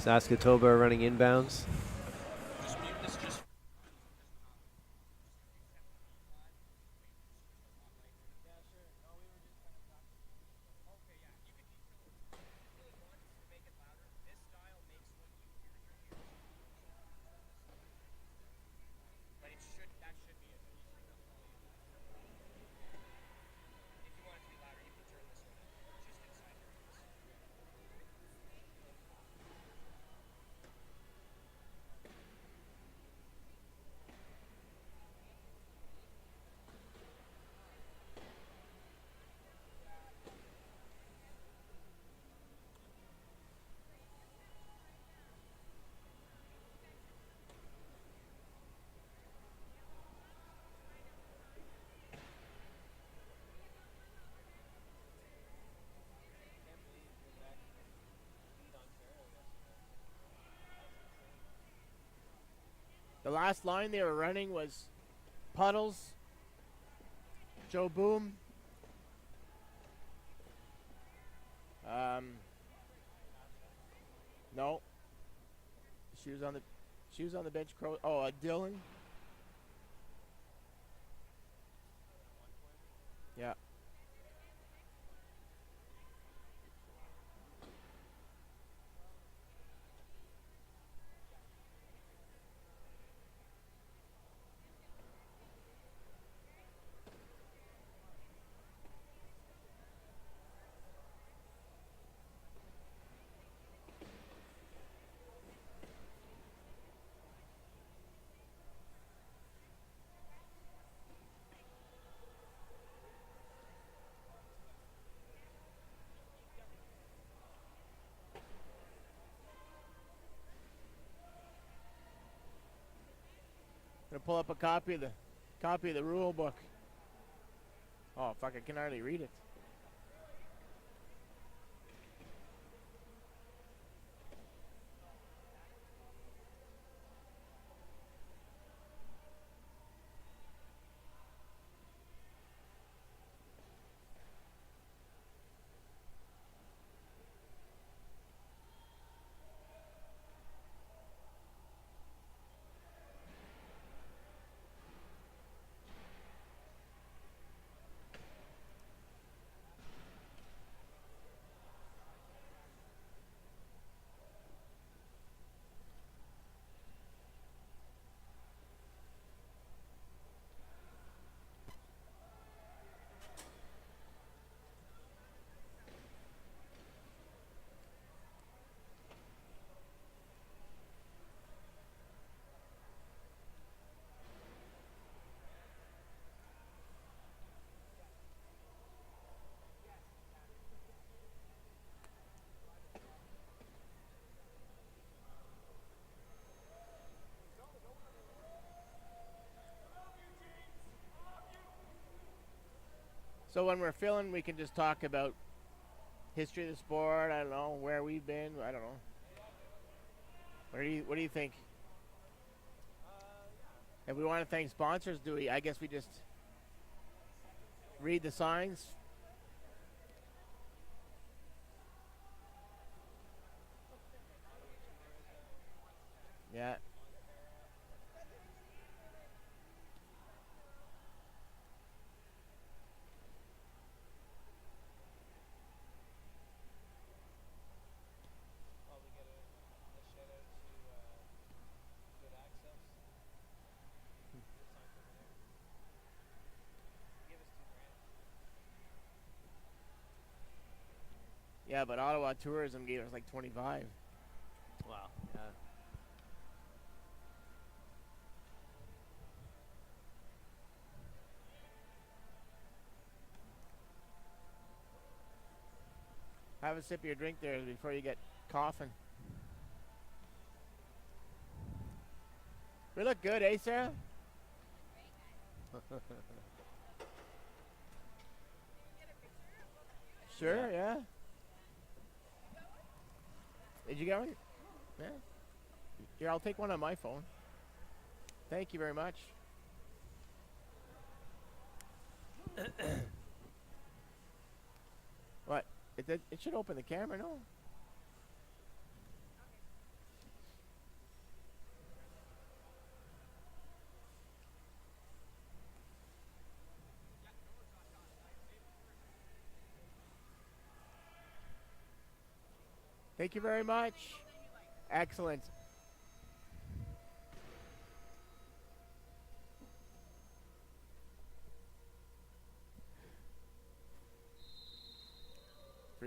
SaskToba running inbounds. The last line they were running was Puddles, Joe Boom, no, she was on the bench. Dylan. Yeah. Gonna pull up a copy of the rule book. Oh fuck! I can hardly read it. So when we're filling, we can just talk about history of the sport. I don't know where we've been. I don't know. What do you think? If we want to thank sponsors, do we? I guess we just read the signs. Yeah. Yeah, but Ottawa Tourism gave us like 25. Wow. Yeah. Have a sip of your drink there before you get coughing. We look good, eh, Sarah? Sure, yeah. Did you get one? Yeah. Here, I'll take one on my phone. Thank you very much. What? It should open the camera, no? Thank you very much. Excellent.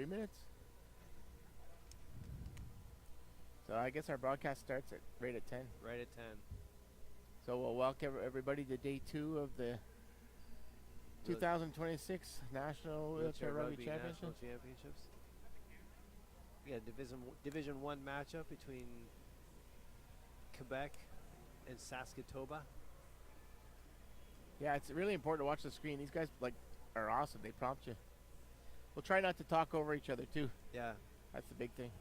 Minutes. So I guess our broadcast starts at right at 10. Right at 10. So we'll welcome everybody to day 2 of the 2026 National Wheelchair Rugby National Championships. Championships. Yeah, Division 1 matchup between Quebec and SaskToba. Yeah, it's really important to watch the screen. These guys are awesome. They prompt you. We'll try not to talk over each other too. Yeah. That's the big thing.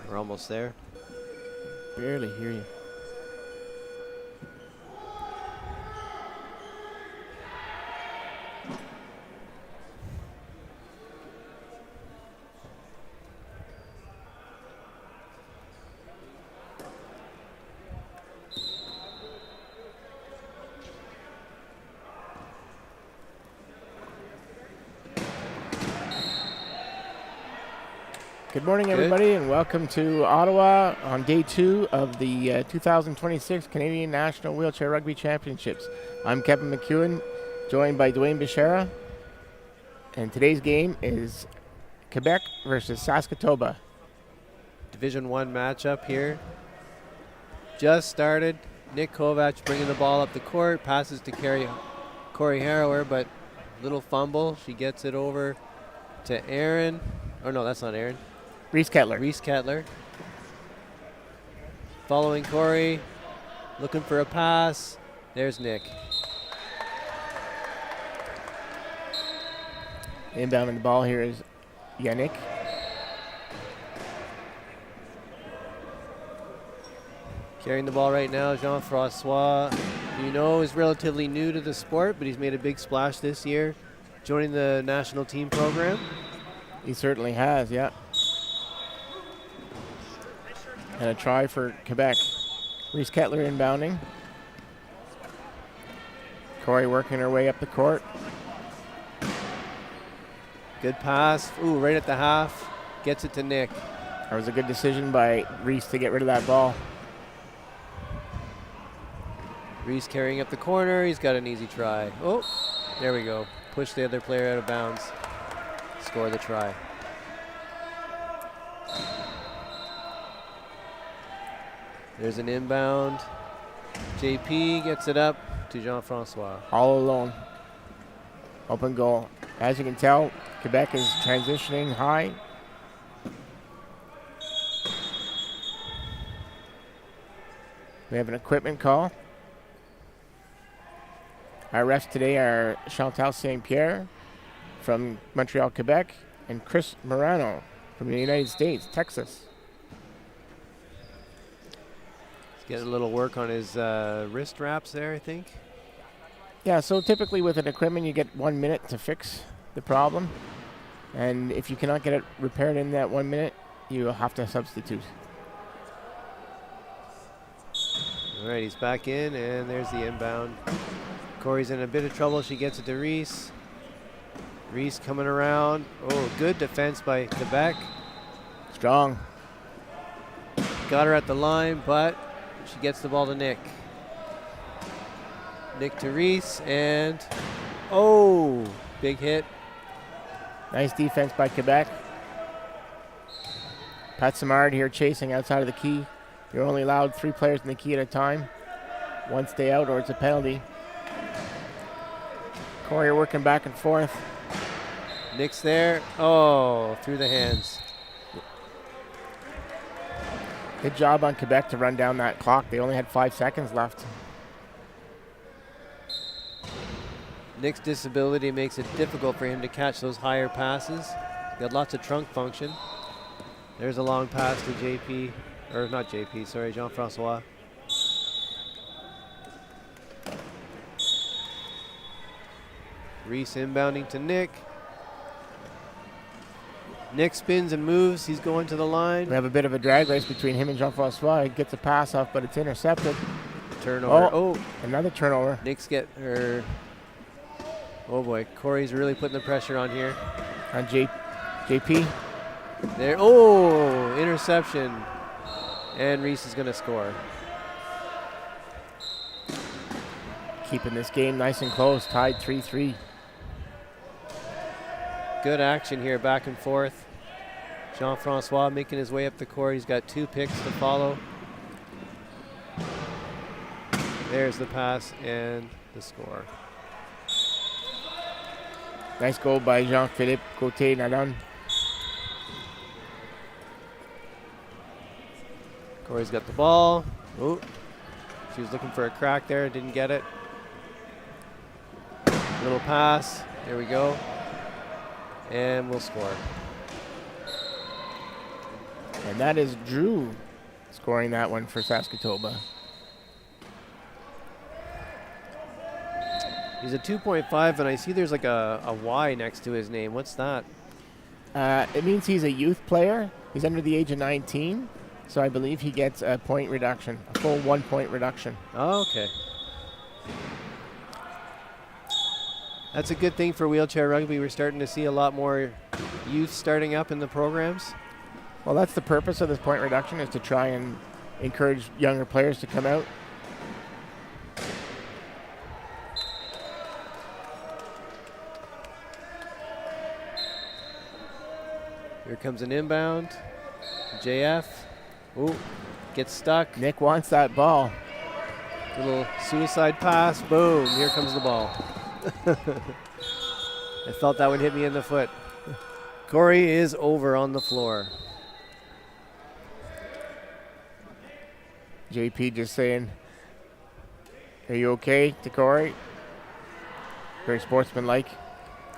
We're almost there. Barely hear you. Good morning, everybody, and welcome to Ottawa on day 2 of the 2026 Canadian National Wheelchair Rugby Championships. I'm Kevin McEwen, joined by Dwayne Bichera, and today's game is Quebec versus SaskToba. Division 1 matchup here. Just started. Nick Kovac bringing the ball up the court, passes to Corey Harrower, but little fumble. She gets it over to Aaron. Oh, no, that's not Aaron. Reese Kettler. Reese Kettler. Following Corey, looking for a pass. There's Nick. Inbounding the ball here is Yannick. Carrying the ball right now, Jean-Francois, is relatively new to the sport, but he's made a big splash this year, joining the national team program. He certainly has, yeah. And a try for Quebec. Reese Kettler inbounding. Corey working her way up the court. Good pass. Ooh, right at the half. Gets it to Nick. That was a good decision by Reese to get rid of that ball. Reese carrying up the corner. He's got an easy try. Oh, there we go. Push the other player out of bounds. Score the try. There's an inbound. JP gets it up to Jean-Francois. All alone. Open goal. As you can tell, Quebec is transitioning high. We have an equipment call. Our refs today are Chantal St. Pierre from Montreal, Quebec, and Chris Morano from the United States, Texas. He's getting a little work on his wrist wraps there, I think. Yeah, so typically with an equipment, you get 1 minute to fix the problem. And if you cannot get it repaired in that 1 minute, you have to substitute. All right, he's back in, and there's the inbound. Corey's in a bit of trouble. She gets it to Reese. Reese coming around. Oh, good defense by Quebec. Strong. Got her at the line, but she gets the ball to Nick. Nick to Reese, and oh, big hit. Nice defense by Quebec. Pat Samard here chasing outside of the key. You're only allowed 3 players in the key at a time. One stay out or it's a penalty. Corey working back and forth. Nick's there. Oh, through the hands. Good job on Quebec to run down that clock. They only had 5 seconds left. Nick's disability makes it difficult for him to catch those higher passes. Got lots of trunk function. There's a long pass to JP, or not JP, sorry, Jean-Francois. Reese inbounding to Nick. Nick spins and moves. He's going to the line. We have a bit of a drag race between him and Jean-Francois. He gets a pass off, but it's intercepted. Turnover. Oh, another turnover. Nick's get her. Oh boy, Corey's really putting the pressure on here. On JP. There. Oh, interception. And Reese is going to score. Keeping this game nice and close, tied 3-3. Good action here, back and forth. Jean-Francois making his way up the court. He's got 2 picks to follow. There's the pass and the score. Nice goal by Jean-Philippe Côté-Nadon. Corey's got the ball. Oh, she was looking for a crack there, didn't get it. Little pass, there we go. And we'll score. And that is Drew scoring that one for SaskToba. He's a 2.5, and I see there's like a Y next to his name. What's that? It means he's a youth player. He's under the age of 19, so I believe he gets a point reduction, a full 1 point reduction. Oh, okay. That's a good thing for wheelchair rugby. We're starting to see a lot more youth starting up in the programs. Well, that's the purpose of this point reduction, is to try and encourage younger players to come out. Here comes an inbound. JF. Ooh, gets stuck. Nick wants that ball. Little suicide pass. Boom. Here comes the ball. I felt that would hit me in the foot. Corey is over on the floor. JP just saying, "Are you okay?" to Corey. Very sportsmanlike.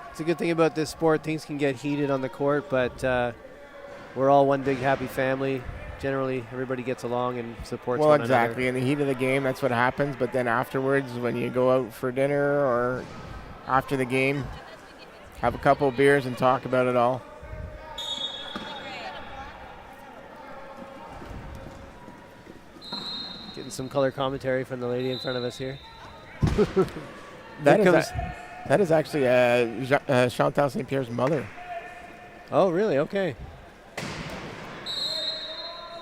It's a good thing about this sport. Things can get heated on the court, but we're all one big happy family. Generally, everybody gets along and supports one another. Well, exactly. In the heat of the game, that's what happens. But then afterwards, when you go out for dinner or after the game, have a couple of beers and talk about it all. Getting some color commentary from the lady in front of us here. That is actually Chantal St. Pierre's mother. Oh, really? Okay.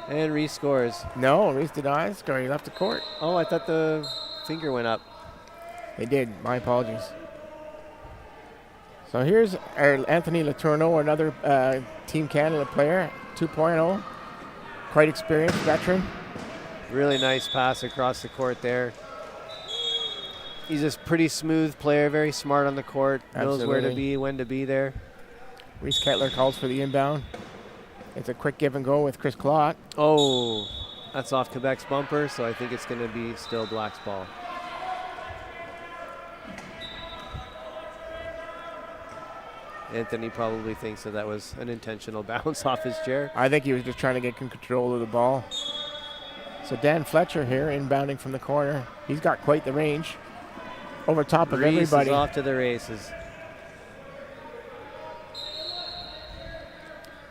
And Reese scores. No, Reese did not score. He left the court. Oh, I thought the finger went up. They did. My apologies. So here's our Anthony Letourneau, another Team Canada player, 2.0. Quite experienced veteran. Really nice pass across the court there. He's a pretty smooth player, very smart on the court. Absolutely. Knows where to be, when to be there. Reese Kettler calls for the inbound. It's a quick give and go with Chris Clott. Oh, that's off Quebec's bumper, so I think it's going to be still Black's ball. Anthony probably thinks that was an intentional bounce off his chair. I think he was just trying to get control of the ball. So Dan Fletcher here inbounding from the corner. He's got quite the range. Over top of Reese everybody. is off to the races.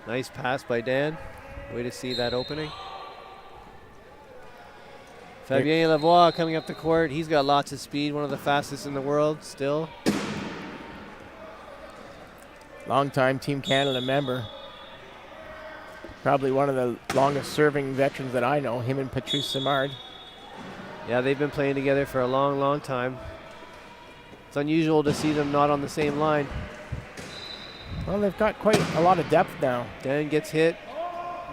Nice pass by Dan. Way to see that opening. Fabien Lavoie coming up the court. He's got lots of speed, one of the fastest in the world still. Longtime Team Canada member. Probably one of the longest serving veterans that I know, him and Patrice Simard. Yeah, they've been playing together for a long, long time. It's unusual to see them not on the same line. Well, they've got quite a lot of depth now. Dan gets hit.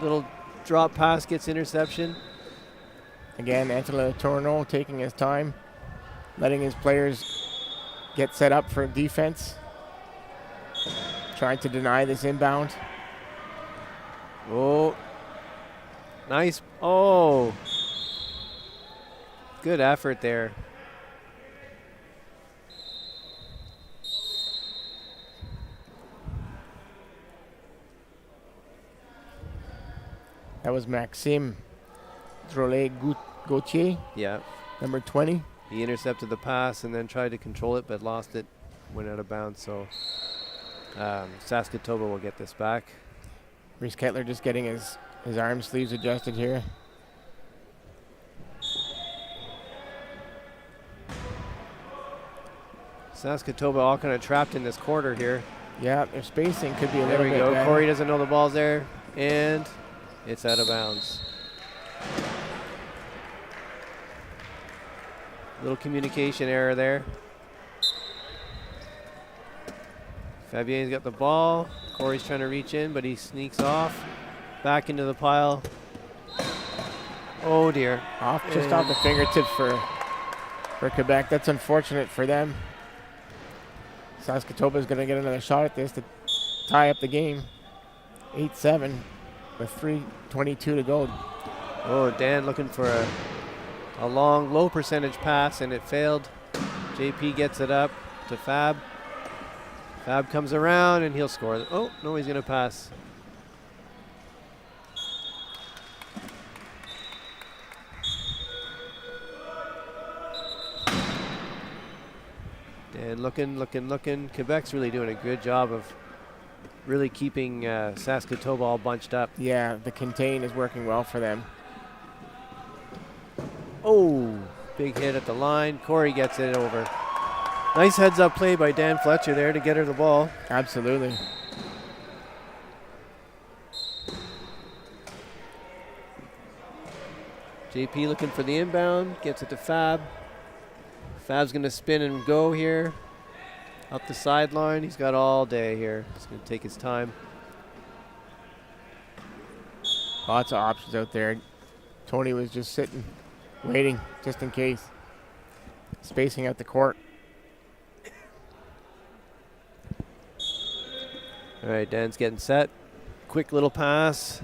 Little drop pass gets interception. Again, Anthony Letourneau taking his time, letting his players get set up for defense. Trying to deny this inbound. Oh, nice. Oh, good effort there. That was Maxime Drolet-Gauthier, Yeah, number 20. he intercepted the pass and then tried to control it, but lost it, went out of bounds. So SaskToba will get this back. Reese Kettler just getting his arm sleeves adjusted here. SaskToba all kind of trapped in this quarter here. Yeah, their spacing could be a There little we bit go. better. Corey doesn't know the ball's there, and it's out of bounds. Little communication error there. Fabien's got the ball. Corey's trying to reach in, but he sneaks off. Back into the pile. Oh dear. Just off the fingertips for Quebec. That's unfortunate for them. SaskToba is going to get another shot at this to tie up the game. 8-7 with 3:22 to go. Oh, Dan looking for a long, low percentage pass, and it failed. JP gets it up to Fab. Fab comes around, and he'll score. Oh, no, he's going to pass. Dan looking. Quebec's really doing a good job of really keeping SaskToba all bunched up. Yeah, the contain is working well for them. Oh, big hit at the line. Corey gets it over. Nice heads-up play by Dan Fletcher there to get her the ball. Absolutely. JP looking for the inbound, gets it to Fab. Fab's going to spin and go here. Up the sideline. He's got all day here. He's going to take his time. Lots of options out there. Tony was just sitting, waiting, just in case. Spacing out the court. All right, Dan's getting set. Quick little pass.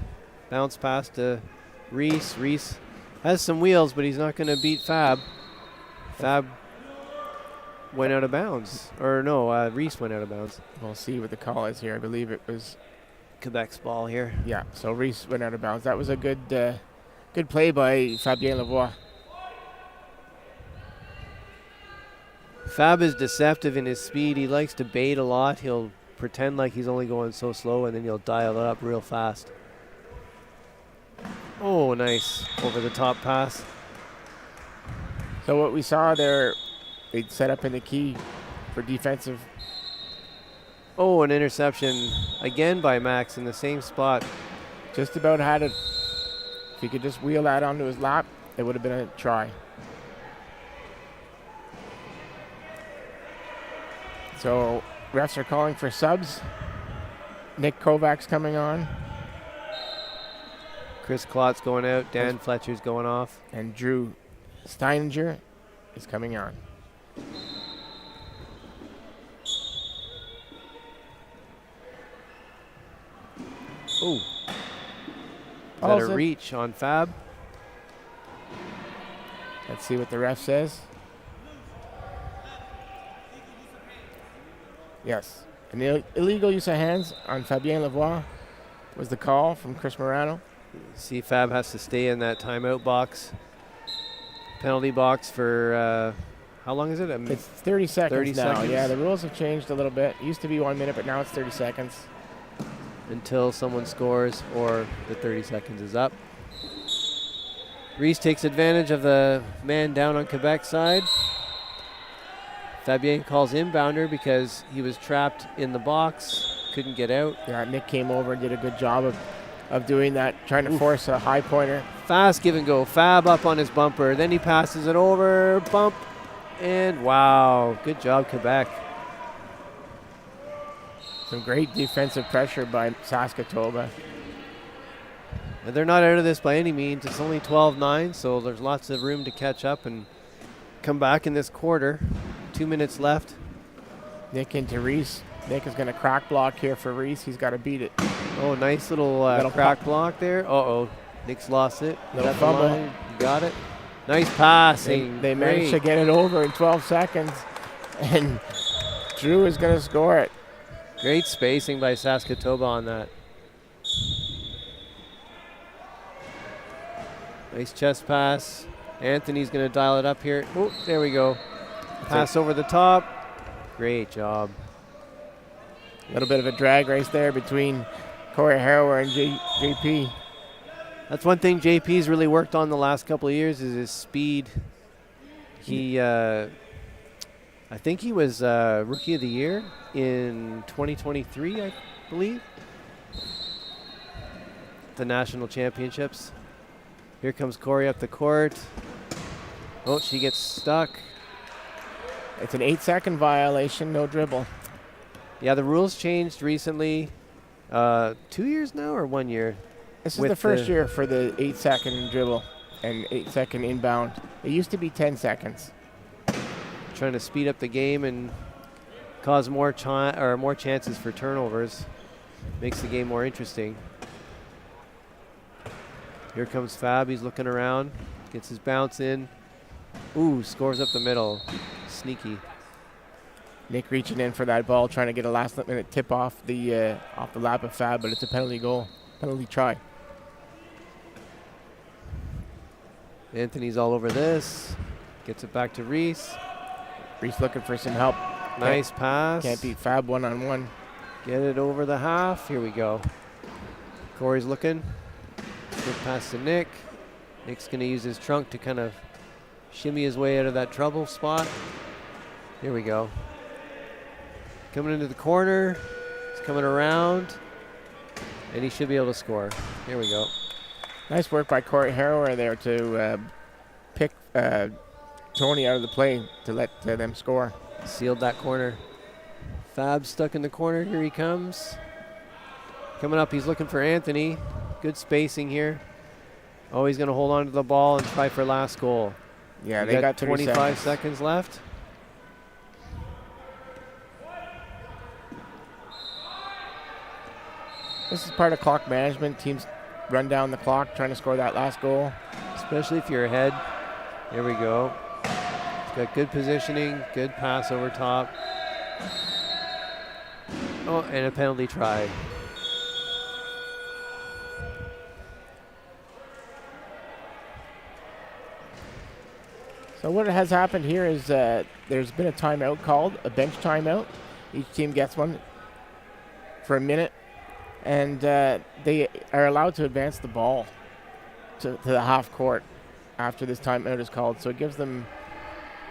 Bounce pass to Reese. Reese has some wheels, but he's not going to beat Fab. Fab went out of bounds. Or no, Reese went out of bounds. We'll see what the call is here. I believe it was Quebec's ball here. Yeah, so Reese went out of bounds. That was a good play by Fabien Lavoie. Fab is deceptive in his speed. He likes to bait a lot. He'll pretend like he's only going so slow, and then he'll dial it up real fast. Oh, nice over-the-top pass. So what we saw there, they'd set up in the key for defensive. Oh, an interception again by Max in the same spot. Just about had it. If he could just wheel that onto his lap, it would have been a try. So refs are calling for subs. Nick Kovac's coming on. Chris Klott's going out. Dan Fletcher's going off. And Drew Steininger is coming on. Oh. Is that a reach on Fab? Let's see what the ref says. Yes. An illegal use of hands on Fabien Lavoie was the call from Chris Morano. See, Fab has to stay in that timeout box, penalty box for how long is it? It's 30 seconds 30 now. seconds? Yeah, the rules have changed a little bit. It used to be 1 minute, but now it's 30 seconds. Until someone scores or the 30 seconds is up. Reese takes advantage of the man down on Quebec side. Fabien calls inbounder because he was trapped in the box, couldn't get out. Yeah, Nick came over and did a good job of doing that, trying to force a high pointer. Fast give and go. Fab up on his bumper. Then he passes it over. Bump. And wow. Good job, Quebec. Some great defensive pressure by SaskToba. And they're not out of this by any means. It's only 12-9, so there's lots of room to catch up and come back in this quarter. 2 minutes left. Nick into Reese. Nick is going to crack block here for Reese. He's got to beat it. Oh, nice little crack block there. Uh-oh. Nick's lost it. Little fumble. You got it. Nice passing. They managed to get it over in 12 seconds. And Drew is going to score it. Great spacing by SaskToba on that. Nice chest pass. Anthony's going to dial it up here. Oh, there we go. Pass over the top. Great job. A little bit of a drag race there between Corey Harrower and JP. That's one thing JP's really worked on the last couple of years is his speed. He, I think he was Rookie of the Year in 2023, I believe. The national championships. Here comes Corey up the court. Oh, she gets stuck. It's an 8-second violation, no dribble. Yeah, the rules changed recently. 2 years now or 1 year? This is the first year for the 8-second dribble and 8-second inbound. It used to be 10 seconds. Trying to speed up the game and cause more chances for turnovers. Makes the game more interesting. Here comes Fab. He's looking around. Gets his bounce in. Ooh, scores up the middle. Sneaky. Nick reaching in for that ball, trying to get a last-minute tip off the lap of Fab, but it's a penalty goal, penalty try. Anthony's all over this. Gets it back to Reese. Reese looking for some help. Nice pass. Can't beat Fab one-on-one. Get it over the half. Here we go. Corey's looking. Good pass to Nick. Nick's going to use his trunk to kind of shimmy his way out of that trouble spot. Here we go. Coming into the corner. He's coming around. And he should be able to score. Here we go. Nice work by Corey Harrower there to pick Tony out of the play to let them score. Sealed that corner. Fab stuck in the corner. Here he comes. Coming up, he's looking for Anthony. Good spacing here. Oh, he's going to hold on to the ball and try for last goal. Yeah, they got 25 seconds left. This is part of clock management. Teams run down the clock trying to score that last goal. Especially if you're ahead. Here we go. He's got good positioning, good pass over top. Oh, and a penalty try. So what has happened here is there's been a timeout called, a bench timeout. Each team gets one for a minute. And they are allowed to advance the ball to the half court after this timeout is called. So it gives them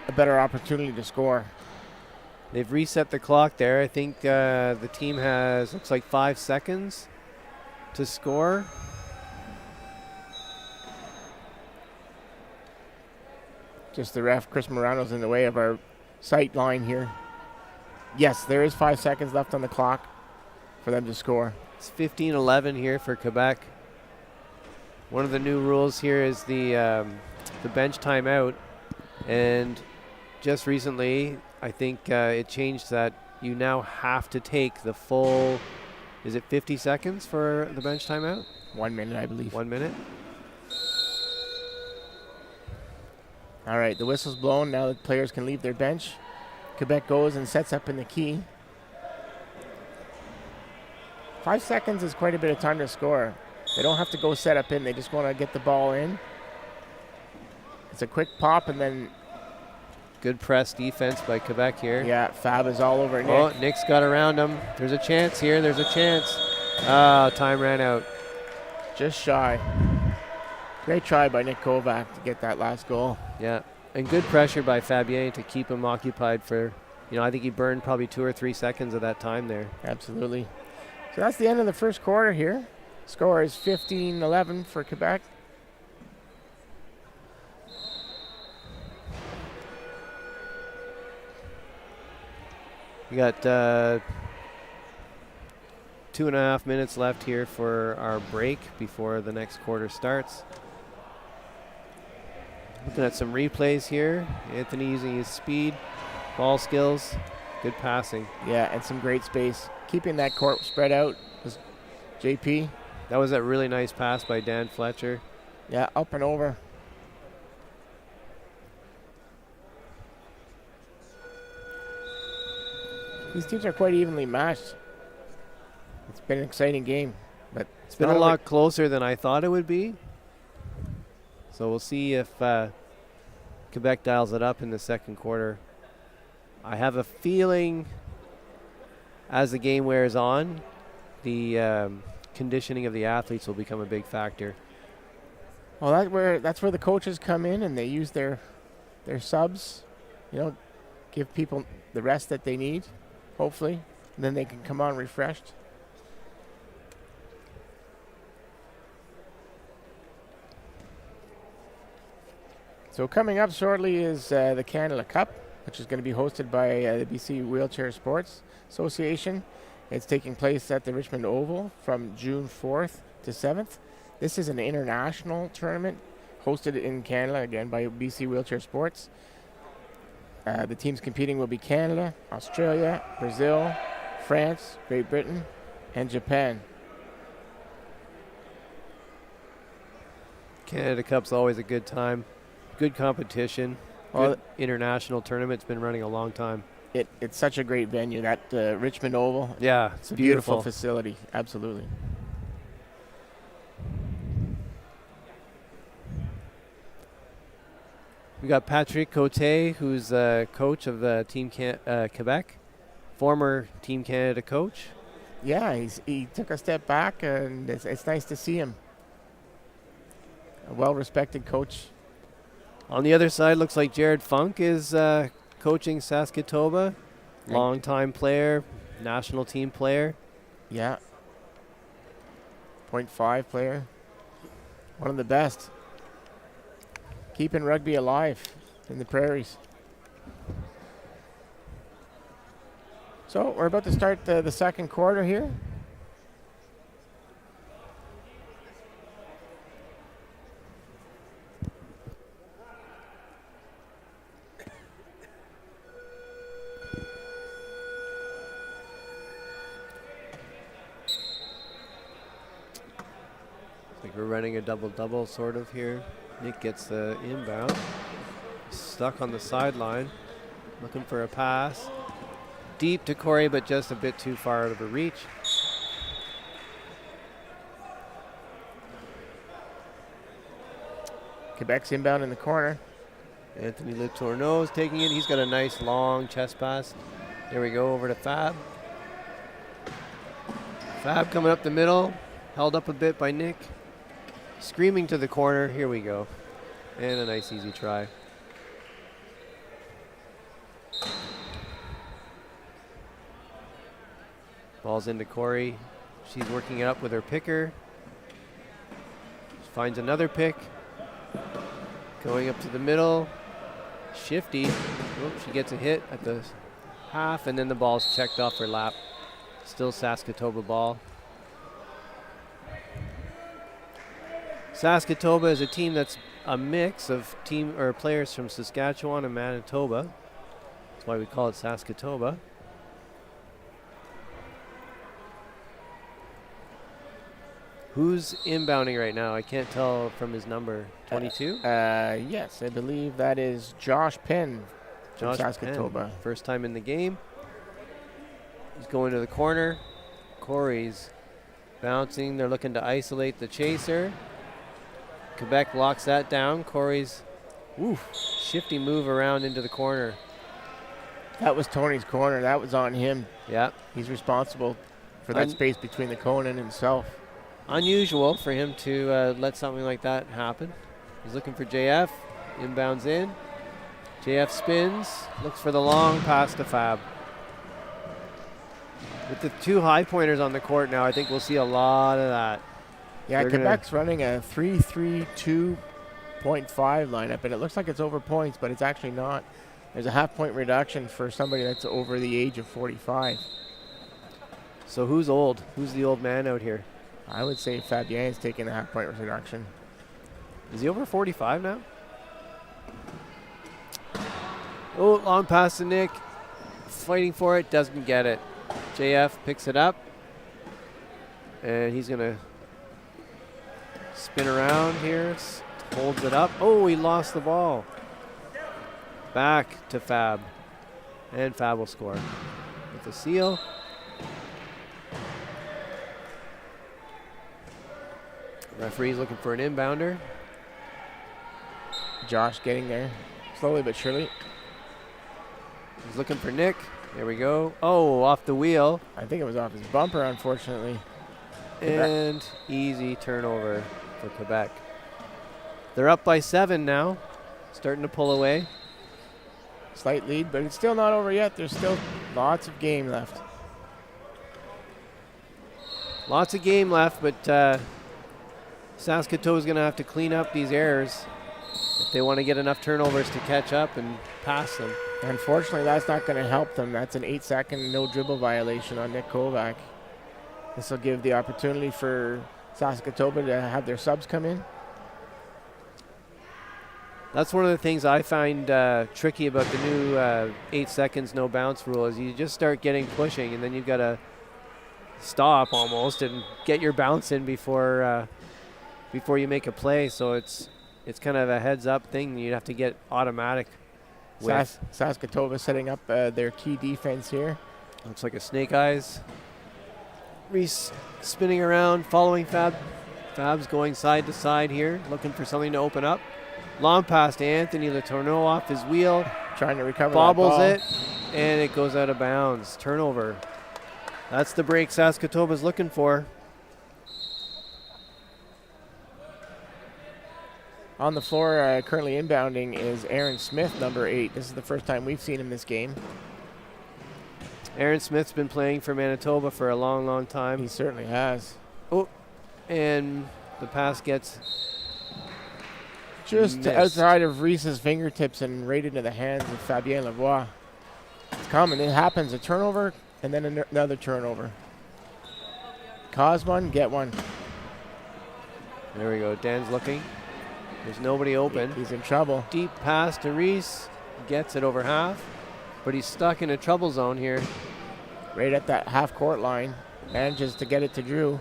a better opportunity to score. They've reset the clock there. I think the team has, looks like 5 seconds to score. Just the ref, Chris Morano's in the way of our sight line here. Yes, there is 5 seconds left on the clock for them to score. It's 15-11 here for Quebec. One of the new rules here is the bench timeout. And just recently, I think it changed that you now have to take the full, is it 50 seconds for the bench timeout? 1 minute, I believe. 1 minute. All right, the whistle's blown. Now the players can leave their bench. Quebec goes and sets up in the key. 5 seconds is quite a bit of time to score. They don't have to go set up in. They just want to get the ball in. It's a quick pop and then... Good press defense by Quebec here. Yeah, Fab is all over Nick. Oh, Nick's got around him. There's a chance here. There's a chance. Time ran out. Just shy. Great try by Nick Kovac to get that last goal. Yeah, and good pressure by Fabien to keep him occupied for, I think he burned probably 2 or 3 seconds of that time there. Absolutely. So that's the end of the first quarter here. Score is 15-11 for Quebec. We got 2.5 minutes left here for our break before the next quarter starts. Looking at some replays here. Anthony using his speed, ball skills, good passing. Yeah, and some great space. Keeping that court spread out was JP. That was a really nice pass by Dan Fletcher. Yeah, up and over. These teams are quite evenly matched. It's been an exciting game, but it's been a lot closer than I thought it would be. So we'll see if Quebec dials it up in the second quarter. I have a feeling as the game wears on, the conditioning of the athletes will become a big factor. Well, that's where the coaches come in and they use their subs, give people the rest that they need, hopefully, and then they can come on refreshed. So coming up shortly is the Canada Cup, which is going to be hosted by the BC Wheelchair Sports Association. It's taking place at the Richmond Oval from June 4th to 7th. This is an international tournament hosted in Canada, again, by BC Wheelchair Sports. The teams competing will be Canada, Australia, Brazil, France, Great Britain, and Japan. Canada Cup's always a good time. Good competition. Well, good international tournament's been running a long time. It's such a great venue, that Richmond Oval. Yeah, it's a beautiful facility. Absolutely. We got Patrick Cote, who's coach of Team Quebec, former Team Canada coach. Yeah, he took a step back, and it's nice to see him. A well-respected coach. On the other side, looks like Jared Funk is coaching SaskToba. Long-time player, national team player. Yeah. 0.5 player. One of the best. Keeping rugby alive in the prairies. So we're about to start the second quarter here. We're running a double-double sort of here. Nick gets the inbound. Stuck on the sideline. Looking for a pass. Deep to Corey, but just a bit too far out of her reach. Quebec's inbound in the corner. Anthony Letourneau is taking it. He's got a nice long chest pass. There we go, over to Fab. Fab coming up the middle. Held up a bit by Nick. Screaming to the corner. Here we go. And a nice easy try. Ball's into Corey. She's working it up with her picker. Finds another pick. Going up to the middle. Shifty. Oops, she gets a hit at the half, and then the ball's checked off her lap. Still SaskToba ball. SaskToba is a team that's a mix of players from Saskatchewan and Manitoba. That's why we call it SaskToba. Who's inbounding right now? I can't tell from his number. 22? Yes, I believe that is Josh Penn from Josh SaskToba. Penn, first time in the game. He's going to the corner. Corey's Bouncing, they're looking to isolate the chaser. Quebec locks that down. Corey's shifty move around into the corner. That was Tony's corner. That was on him. Yeah. He's responsible for that space between the cone and himself. Unusual for him to let something like that happen. He's looking for JF. Inbounds in. JF spins. Looks for the long pass to Fab. With the 2 high pointers on the court now, I think we'll see a lot of that. Yeah, Quebec's running a 3-3-2.5 lineup, and it looks like it's over points, but it's actually not. There's a half-point reduction for somebody that's over the age of 45. So who's old? Who's the old man out here? I would say Fabien's taking a half-point reduction. Is he over 45 now? Oh, long pass to Nick. Fighting for it, doesn't get it. JF picks it up. And he's going to spin around here. Holds it up. Oh, he lost the ball. Back to Fab. And Fab will score with a seal. Referee's looking for an inbounder. Josh getting there slowly but surely. He's looking for Nick. There we go. Oh, off the wheel. I think it was off his bumper, unfortunately. And easy turnover for Quebec. They're up by 7 now. Starting to pull away. Slight lead, but it's still not over yet. There's still lots of game left. Lots of game left, but SaskToba is going to have to clean up these errors if they want to get enough turnovers to catch up and pass them. Unfortunately, that's not going to help them. That's an 8-second no dribble violation on Nick Kovac. This will give the opportunity for SaskToba to have their subs come in. That's one of the things I find tricky about the new 8 seconds no bounce rule is you just start getting pushing and then you've got to stop almost and get your bounce in before you make a play. So it's kind of a heads up thing you'd have to get automatic with. SaskToba setting up their key defense here. Looks like a snake eyes. Reese spinning around, following Fab. Fab's going side to side here, looking for something to open up. Long pass to Anthony Letourneau off his wheel. Trying to recover bobbles that it, and it goes out of bounds. Turnover. That's the break SaskToba's looking for. On the floor, currently inbounding is Aaron Smith, number 8. This is the first time we've seen him this game. Aaron Smith's been playing for Manitoba for a long, long time. He certainly has. Oh, and the pass gets just missed. Outside of Reese's fingertips and right into the hands of Fabien Lavoie. It's common. It happens. A turnover and then another turnover. Cause one, get one. There we go. Dan's looking. There's nobody open. He's in trouble. Deep pass to Reese. Gets it over half. But he's stuck in a trouble zone here. Right at that half-court line. Manages to get it to Drew.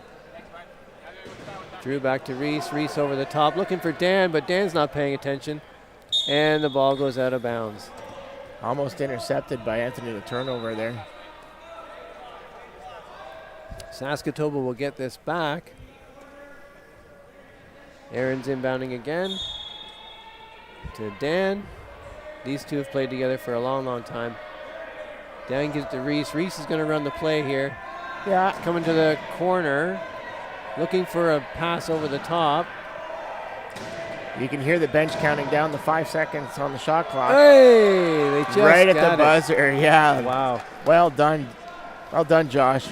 Drew back to Reese. Reese over the top. Looking for Dan, but Dan's not paying attention. And the ball goes out of bounds. Almost intercepted by Anthony, the turnover there. SaskToba will get this back. Aaron's inbounding again to Dan. These two have played together for a long, long time. Dan gives to Reese. Reese is going to run the play here. Yeah. Coming to the corner, looking for a pass over the top. You can hear the bench counting down the 5 seconds on the shot clock. Hey, they just right at got the buzzer. Yeah. Wow. Well done. Well done, Josh.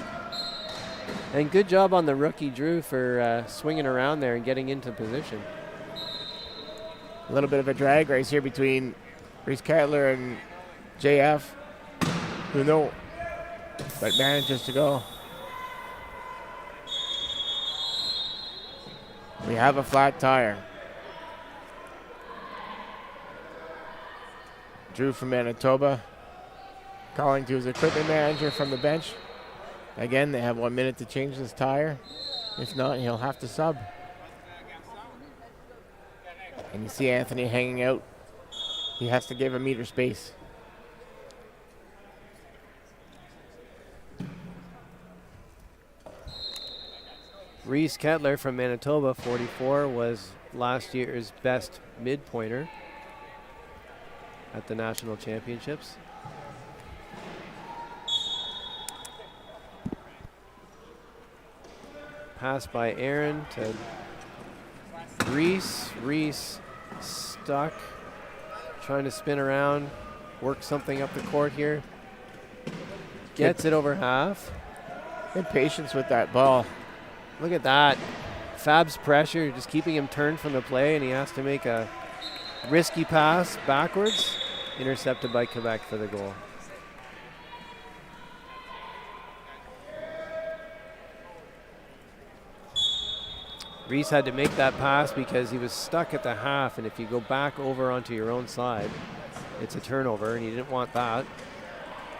And good job on the rookie, Drew, for swinging around there and getting into position. A little bit of a drag race here between Reese Kettler and JF, who know, but manages to go. We have a flat tire. Drew from Manitoba calling to his equipment manager from the bench. Again, they have 1 minute to change this tire. If not, he'll have to sub. And you see Anthony hanging out. He has to give a meter space. Reese Kettler from Manitoba, 44, was last year's best mid-pointer at the national championships. Pass by Aaron to Reese. Reese stuck, trying to spin around, work something up the court here. Gets it over half. Good patience with that ball. Look at that. Fab's pressure, just keeping him turned from the play, and he has to make a risky pass backwards. Intercepted by Quebec for the goal. Reese had to make that pass because he was stuck at the half, and if you go back over onto your own side, it's a turnover, and he didn't want that.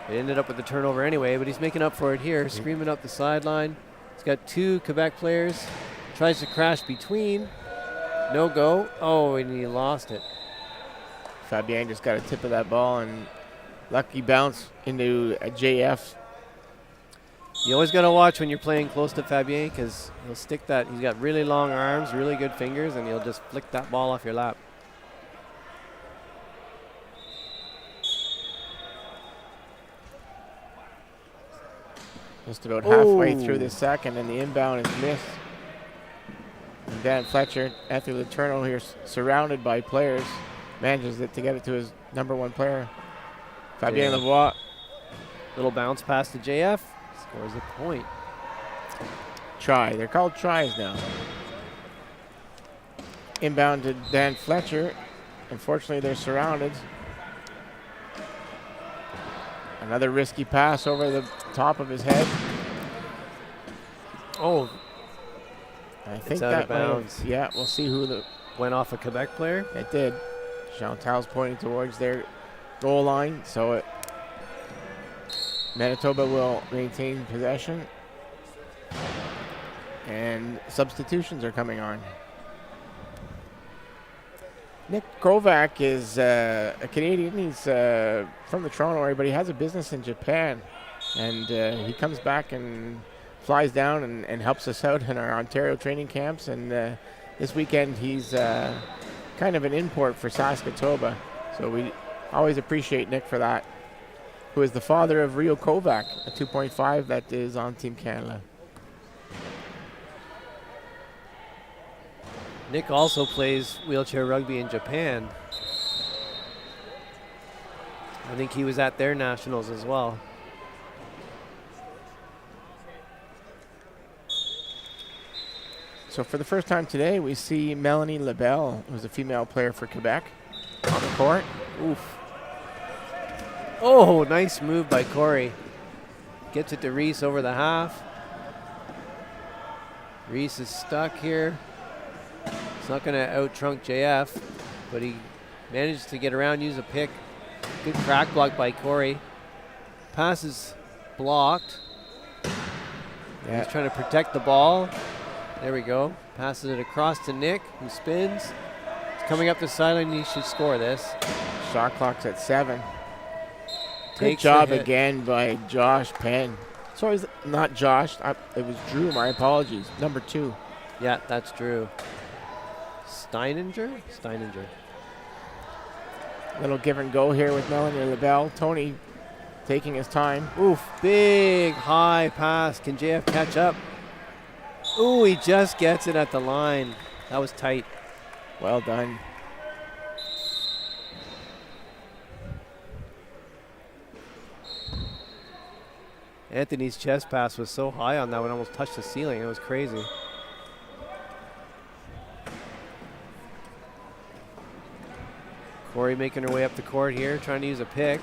It ended up with the turnover anyway, but he's making up for it here, screaming up the sideline. He's got 2 Quebec players. Tries to crash between. No go. Oh, and he lost it. Fabien just got a tip of that ball and lucky bounce into a JF. You always got to watch when you're playing close to Fabien because he'll stick that. He's got really long arms, really good fingers, and he'll just flick that ball off your lap. Just about halfway through the second, and the inbound is missed. And Dan Fletcher, after the turnover here, surrounded by players, manages to get it to his number 1 player, Fabien Lavoie. Little bounce pass to JF, scores a point. Try. They're called tries now. Inbound to Dan Fletcher. Unfortunately, they're surrounded. Another risky pass over the top of his head. Oh, I think it's out of bounds. Yeah, we'll see who the went off a Quebec player. It did. Chantal's pointing towards their goal line, so Manitoba will maintain possession. And substitutions are coming on. Nick Kovac is a Canadian. He's from the Toronto area, but he has a business in Japan. And he comes back and flies down and helps us out in our Ontario training camps. And this weekend he's kind of an import for SaskToba. So we always appreciate Nick for that, who is the father of Rio Kovac, a 2.5 that is on Team Canada. Nick also plays wheelchair rugby in Japan. I think he was at their nationals as well. So for the first time today, we see Melanie Lebel, who's a female player for Quebec, on the court. Oof. Oh, nice move by Corey. Gets it to Reese over the half. Reese is stuck here. He's not going to out-trunk JF, but he managed to get around, use a pick. Good crack block by Corey. Pass is blocked. Yeah. He's trying to protect the ball. There we go. Passes it across to Nick, who spins. He's coming up the sideline. He should score this. Shot clock's at 7. Good Takes job the hit. again by Josh Penn. Sorry, not Josh. It was Drew. My apologies. Number 2. Yeah, that's Drew. Steininger? Little give and go here with Melanie Lebel. Tony taking his time. Oof, big high pass. Can JF catch up? Ooh, he just gets it at the line. That was tight. Well done. Anthony's chest pass was so high on that one, almost touched the ceiling. It was crazy. Corey making her way up the court here, trying to use a pick.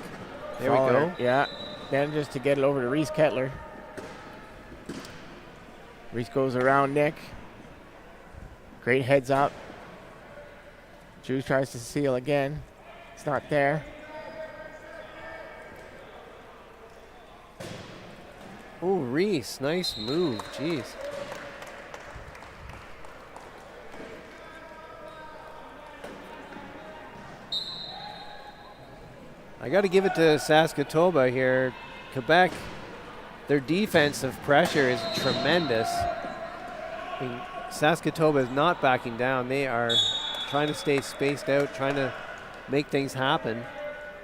There we go. Yeah, manages to get it over to Reese Kettler. Reese goes around Nick. Great heads up. Drew tries to seal again. It's not there. Ooh, Reese, nice move. Jeez. I got to give it to SaskToba here. Quebec, their defensive pressure is tremendous. I mean, SaskToba is not backing down. They are trying to stay spaced out, trying to make things happen.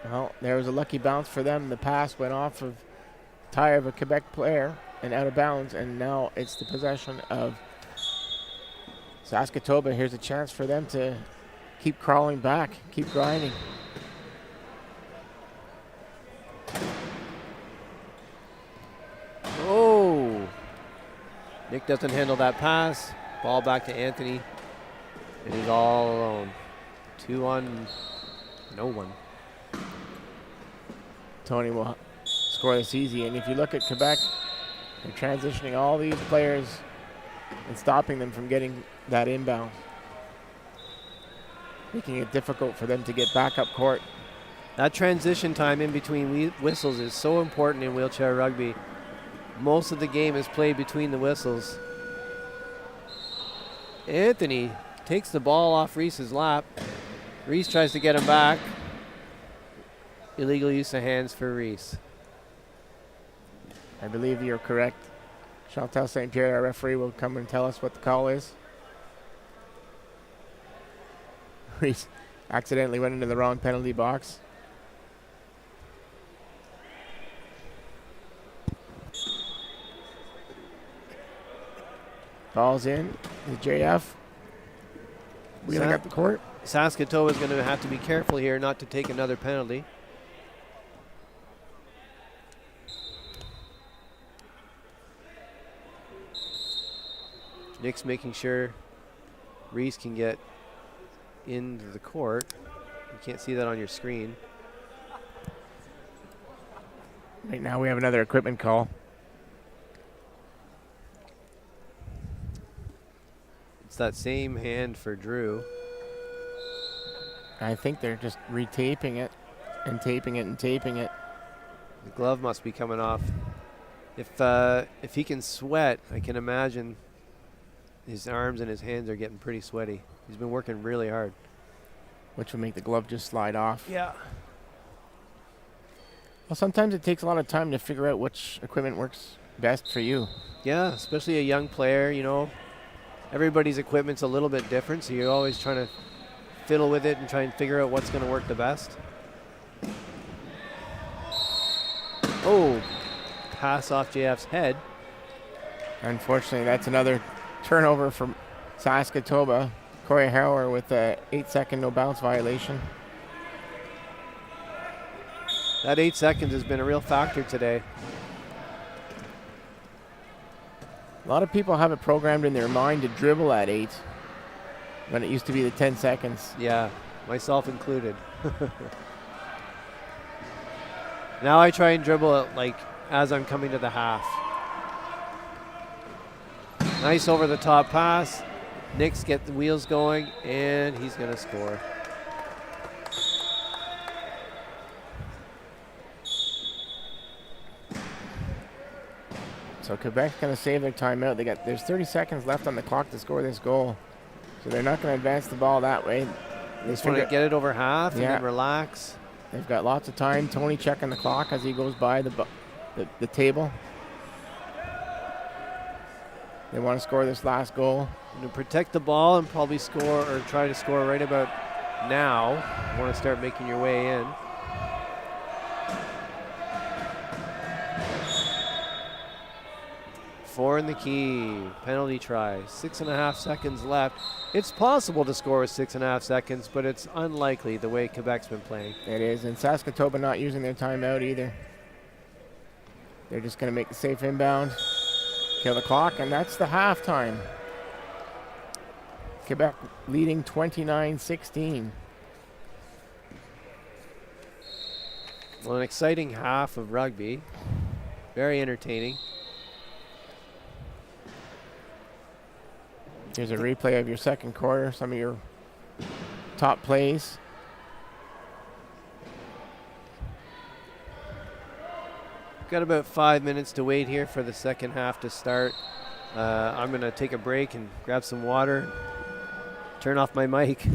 Well, there was a lucky bounce for them. The pass went off of tire of a Quebec player and out of bounds, and now it's the possession of SaskToba. Here's a chance for them to keep crawling back, keep grinding. Oh! Nick doesn't handle that pass. Ball back to Anthony. And he's all alone. 2 on no one. Tony will score this easy, and if you look at Quebec, they're transitioning all these players and stopping them from getting that inbound, making it difficult for them to get back up court. That transition time in between whistles is so important in wheelchair rugby. Most of the game is played between the whistles. Anthony takes the ball off Reese's lap. Reese tries to get him back. Illegal use of hands for Reese. I believe you're correct. Chantal St. Pierre, our referee, will come and tell us what the call is. Reese accidentally went into the wrong penalty box. Ball's in. The JF wheeling up the court. SaskToba is going to have to be careful here not to take another penalty. Nick's making sure Reese can get into the court. You can't see that on your screen. Right now we have another equipment call. It's that same hand for Drew. I think they're just retaping it and taping it and taping it. The glove must be coming off. If he can sweat, I can imagine his arms and his hands are getting pretty sweaty. He's been working really hard. Which will make the glove just slide off. Yeah. Well, sometimes it takes a lot of time to figure out which equipment works best for you. Yeah, especially a young player, you know. Everybody's equipment's a little bit different, so you're always trying to fiddle with it and try and figure out what's going to work the best. Oh, pass off JF's head. Unfortunately, that's another turnover from SaskToba. Corey Harrower with a 8-second no bounce violation. That 8 seconds has been a real factor today. A lot of people have it programmed in their mind to dribble at 8 when it used to be the 10 seconds. Yeah, myself included. Now I try and dribble it like as I'm coming to the half. Nice over the top pass. Nick's get the wheels going, and he's going to score. So Quebec's going to save their timeout. There's 30 seconds left on the clock to score this goal. So they're not going to advance the ball that way. They just want to get it over half and then relax. They've got lots of time. Tony checking the clock as he goes by the table. They want to score this last goal. To protect the ball and probably score or try to score right about now. You want to start making your way in. Four in the key. Penalty try. 6.5 seconds left. It's possible to score with 6.5 seconds, but it's unlikely the way Quebec's been playing. It is, and SaskToba not using their timeout either. They're just going to make the safe inbound, kill the clock, and that's the halftime. Quebec leading 29-16. Well, an exciting half of rugby. Very entertaining. Here's a replay of your second quarter, some of your top plays. Got about 5 minutes to wait here for the second half to start. I'm going to take a break and grab some water. Turn off my mic.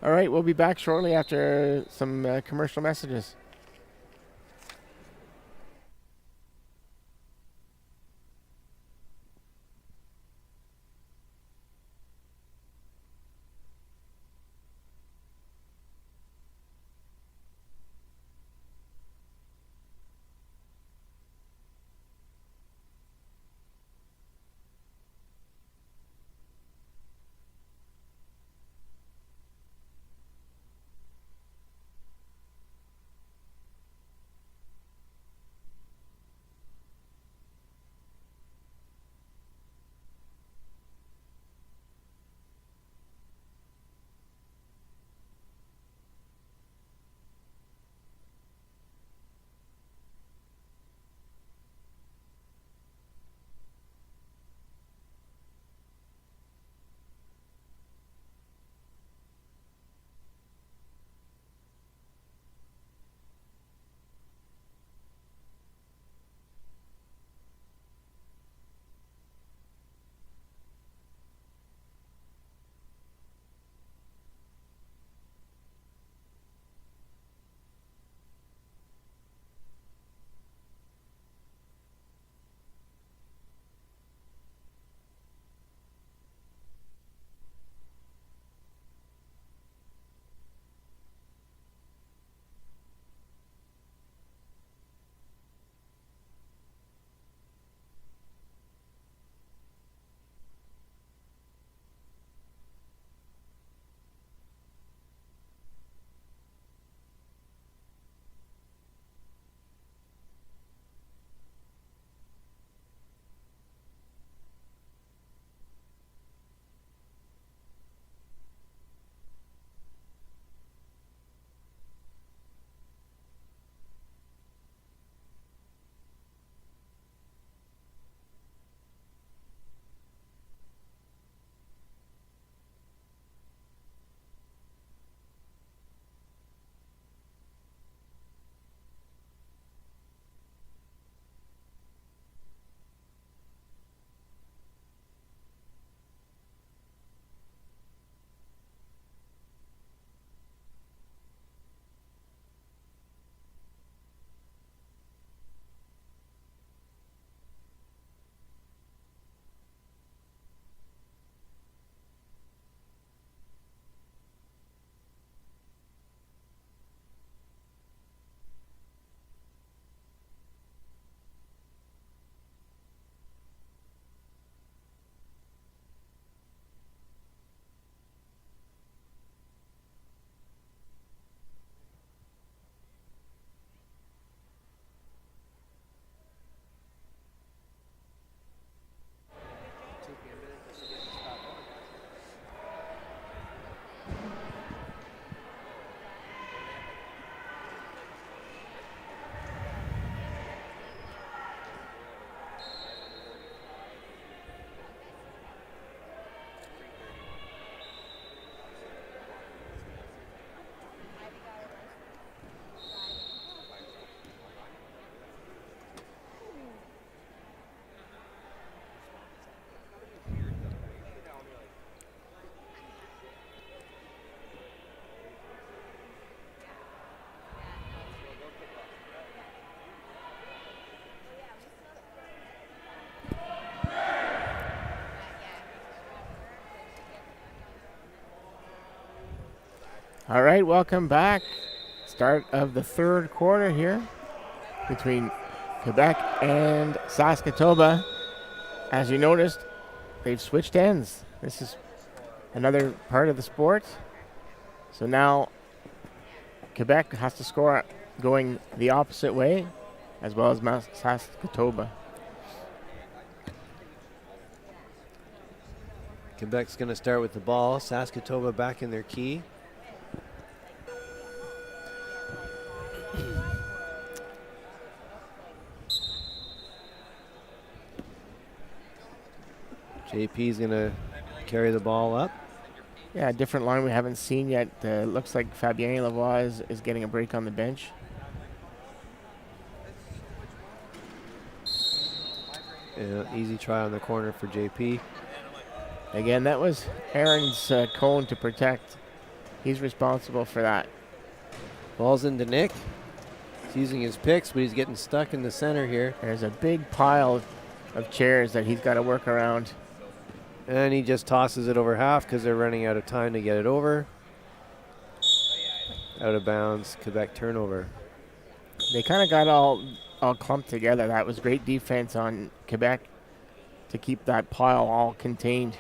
All right, we'll be back shortly after some commercial messages. All right, welcome back. Start of the third quarter here between Quebec and SaskToba. As you noticed, they've switched ends. This is another part of the sport. So now Quebec has to score going the opposite way, as well as SaskToba. Quebec's going to start with the ball. SaskToba back in their key. JP's going to carry the ball up. Yeah, a different line we haven't seen yet. Looks like Fabien Lavoie is getting a break on the bench. Easy try on the corner for JP. Again, that was Aaron's cone to protect. He's responsible for that. Ball's into Nick. He's using his picks, but he's getting stuck in the center here. There's a big pile of chairs that he's got to work around. And he just tosses it over half because they're running out of time to get it over. Out of bounds, Quebec turnover. They kind of got all clumped together. That was great defense on Quebec to keep that pile all contained.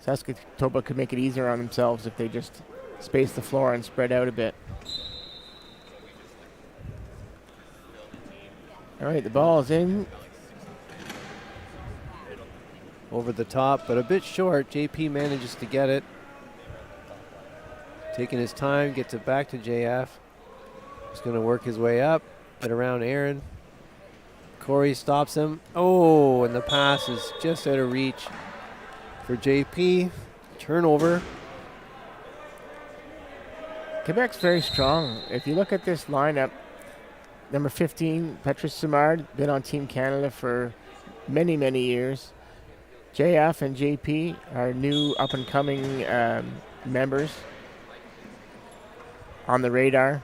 SaskToba could make it easier on themselves if they just space the floor and spread out a bit. All right, the ball is in. Over the top, but a bit short. JP manages to get it. Taking his time, gets it back to JF. He's going to work his way up, get around Aaron. Corey stops him. Oh, and the pass is just out of reach for JP. Turnover. Quebec's very strong. If you look at this lineup, number 15, Patrice Simard, been on Team Canada for many, many years. JF and JP are new up-and-coming members on the radar.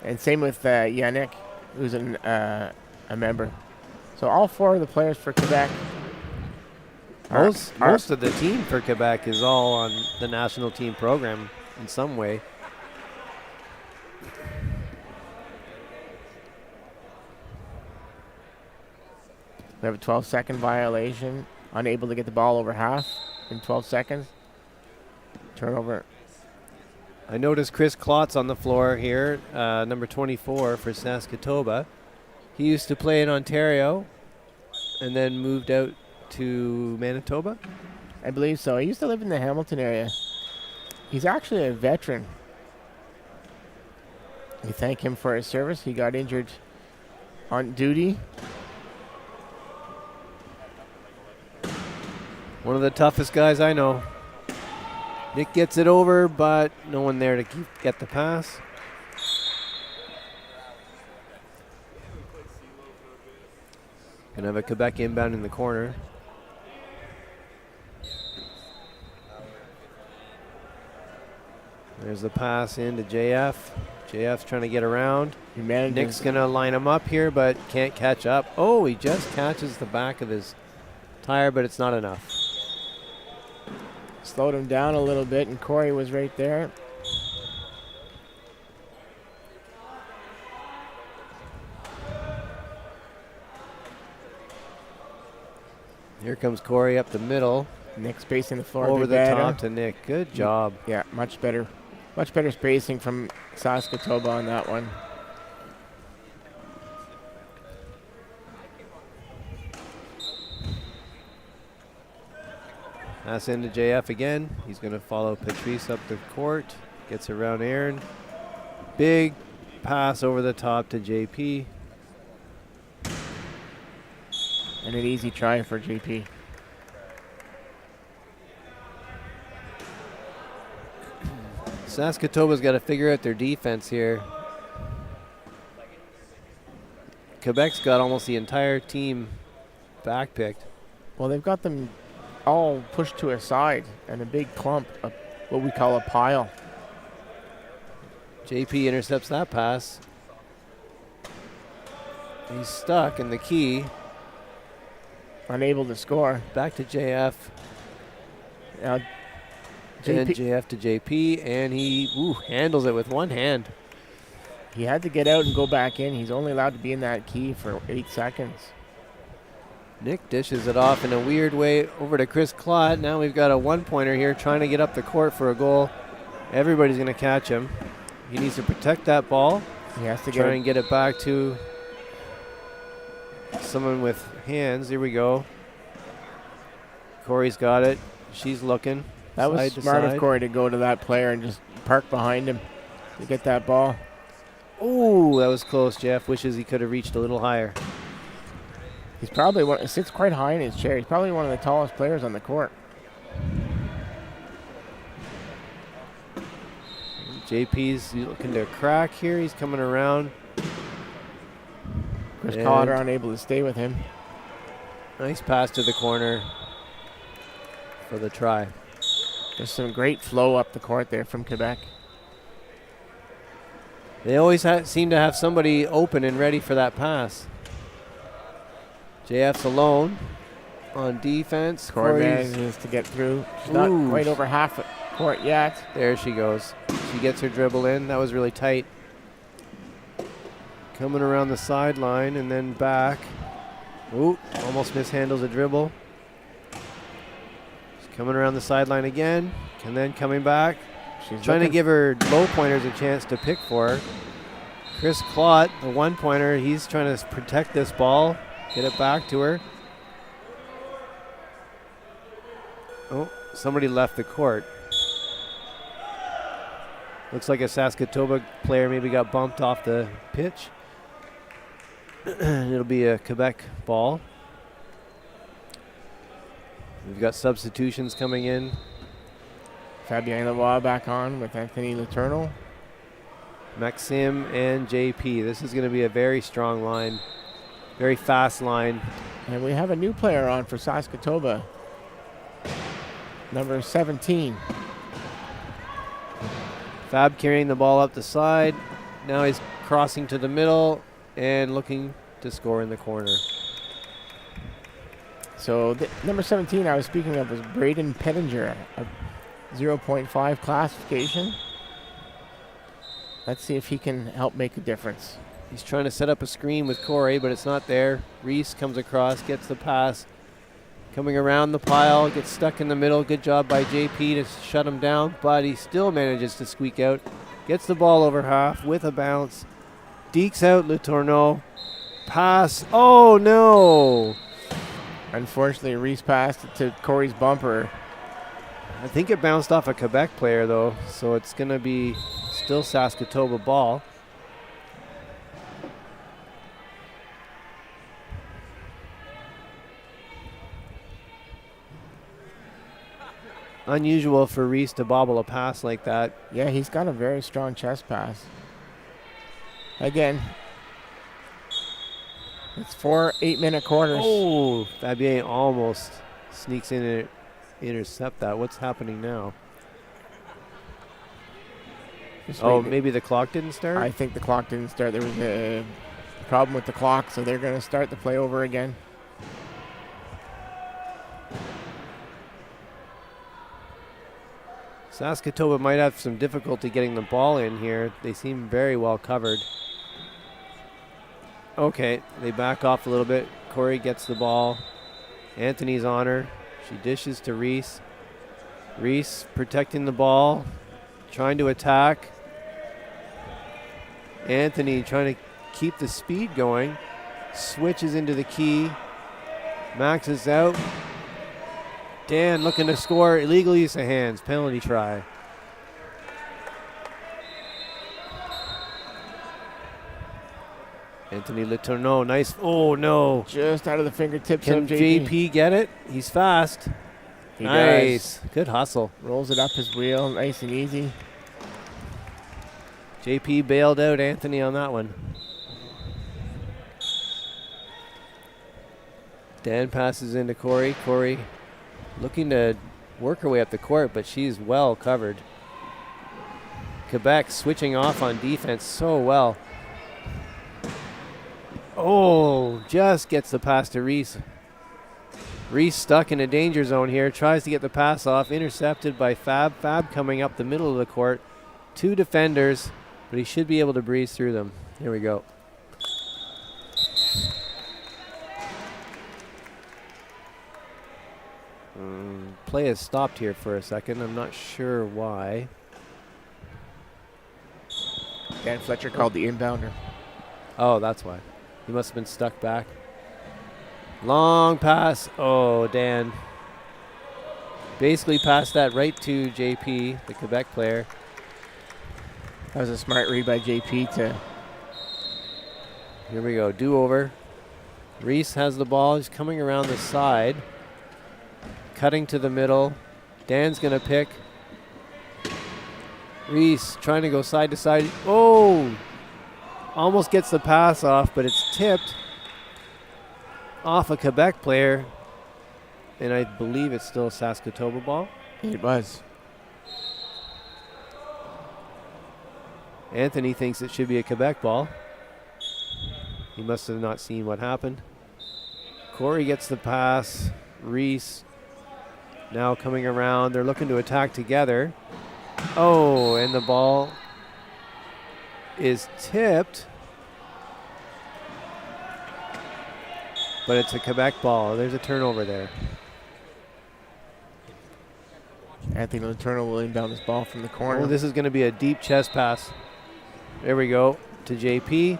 And same with Yannick, who's a member. So all four of the players for Quebec. Most of the team for Quebec is all on the national team program in some way. We have a 12-second violation. Unable to get the ball over half in 12 seconds. Turnover. I noticed Chris Klotz on the floor here, number 24 for SaskToba. He used to play in Ontario and then moved out to Manitoba. I believe so. He used to live in the Hamilton area. He's actually a veteran. We thank him for his service. He got injured on duty. One of the toughest guys I know. Nick gets it over, but no one there to get the pass. Gonna have a Quebec inbound in the corner. There's the pass into JF. JF's trying to get around. Nick's gonna line him up here, but can't catch up. Oh, he just catches the back of his tire, but it's not enough. Slowed him down a little bit, and Corey was right there. Here comes Corey up the middle. Nick spacing the floor over the better. top to Nick. Good job. Yeah, much better spacing from SaskToba on that one. Pass into JF again. He's going to follow Patrice up the court. Gets around Aaron. Big pass over the top to JP. And an easy try for JP. SaskToba's got to figure out their defense here. Quebec's got almost the entire team backpicked. Well, they've got them all pushed to a side and a big clump of what we call a pile. JP intercepts that pass. He's stuck in the key. Unable to score. Back to JF. Now, And JF to JP, and he handles it with one hand. He had to get out and go back in. He's only allowed to be in that key for 8 seconds. Nick dishes it off in a weird way over to Chris Klott. Now we've got a one-pointer here trying to get up the court for a goal. Everybody's going to catch him. He needs to protect that ball. He has to try and get it back to someone with hands. Here we go. Corey's got it. She's looking. That was smart of Corey to go to that player and just park behind him to get that ball. Ooh, that was close. Jeff wishes he could have reached a little higher. He's probably sits quite high in his chair. He's probably one of the tallest players on the court. JP's looking to crack here. He's coming around. Chris Collder unable to stay with him. Nice pass to the corner for the try. There's some great flow up the court there from Quebec. They always seem to have somebody open and ready for that pass. JF's alone on defense. Corey manages to get through. She's not quite over half court yet. There she goes. She gets her dribble in. That was really tight. Coming around the sideline and then back. Ooh, almost mishandles a dribble. She's coming around the sideline again and then coming back. She's trying to give her low pointers a chance to pick for her. Chris Klott, the one pointer, he's trying to protect this ball, get it back to her. Oh, somebody left the court. Looks like a SaskToba player maybe got bumped off the pitch. It'll be a Quebec ball. We've got substitutions coming in. Fabien Lavoie back on with Anthony Letourneau. Maxime and JP. This is going to be a very strong line. Very fast line. And we have a new player on for SaskToba. Number 17. Fab carrying the ball up the side. Now he's crossing to the middle and looking to score in the corner. So number 17 I was speaking of was Braden Pettinger, a 0.5 classification. Let's see if he can help make a difference. He's trying to set up a screen with Corey, but it's not there. Reese comes across, gets the pass. Coming around the pile, gets stuck in the middle. Good job by JP to shut him down, but he still manages to squeak out. Gets the ball over half with a bounce. Dekes out Letourneau. Pass. Oh, no. Unfortunately, Reese passed it to Corey's bumper. I think it bounced off a Quebec player, though, so it's going to be still SaskToba ball. Unusual for Reese to bobble a pass like that. Yeah, he's got a very strong chest pass. Again, it's 4 8-minute quarters. Oh, Fabien almost sneaks in and intercept that. What's happening now? Maybe the clock didn't start? I think the clock didn't start. There was a problem with the clock, so they're going to start the play over again. SaskToba might have some difficulty getting the ball in here. They seem very well covered. Okay, they back off a little bit. Corey gets the ball. Anthony's on her. She dishes to Reese. Reese protecting the ball, trying to attack. Anthony trying to keep the speed going. Switches into the key. Max is out. Dan looking to score. Illegal use of hands. Penalty try. Anthony Letourneau. Nice. Oh, no. Just out of the fingertips Can of JP. JP get it? He's fast. He nice. does. Good hustle. Rolls it up his wheel. Nice and easy. JP bailed out Anthony on that one. Dan passes into Corey. Corey looking to work her way up the court, but she's well covered. Quebec switching off on defense so well. Oh, just gets the pass to Reese. Reese stuck in a danger zone here. Tries to get the pass off. Intercepted by Fab. Fab coming up the middle of the court. 2 defenders, but he should be able to breeze through them. Here we go. Play has stopped here for a second. I'm not sure why. Dan Fletcher called the inbounder. Oh, that's why. He must have been stuck back. Long pass. Oh, Dan. Basically passed that right to JP, the Quebec player. That was a smart read by JP to... Here we go. Do-over. Reese has the ball. He's coming around the side. Cutting to the middle. Dan's going to pick. Reese trying to go side to side. Oh! Almost gets the pass off, but it's tipped off a Quebec player. And I believe it's still a SaskToba ball. It was. Anthony thinks it should be a Quebec ball. He must have not seen what happened. Corey gets the pass. Reese now coming around. They're looking to attack together. Oh, and the ball is tipped. But it's a Quebec ball. There's a turnover there. Anthony Letourneau will inbound this ball from the corner. Oh, this is going to be a deep chest pass. There we go to JP.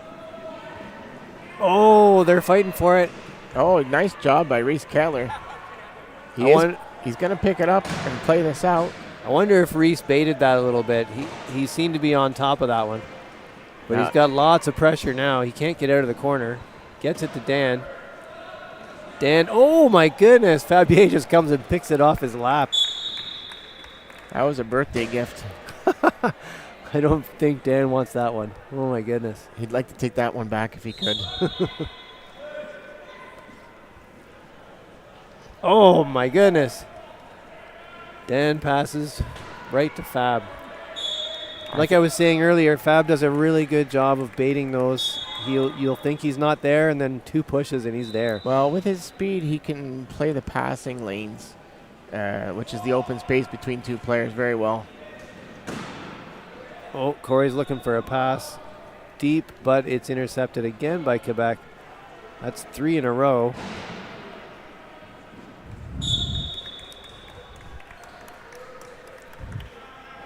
Oh, they're fighting for it. Oh, nice job by Reese Keller. He's going to pick it up and play this out. I wonder if Reese baited that a little bit. He seemed to be on top of that one. But he's got lots of pressure now. He can't get out of the corner. Gets it to Dan. Dan, oh my goodness. Fabien just comes and picks it off his lap. That was a birthday gift. I don't think Dan wants that one. Oh my goodness. He'd like to take that one back if he could. Oh my goodness. Dan passes right to Fab. Like I was saying earlier, Fab does a really good job of baiting those. You'll think he's not there, and then 2 pushes and he's there. Well, with his speed, he can play the passing lanes, which is the open space between 2 players, very well. Oh, Corey's looking for a pass. Deep, but it's intercepted again by Quebec. That's 3 in a row.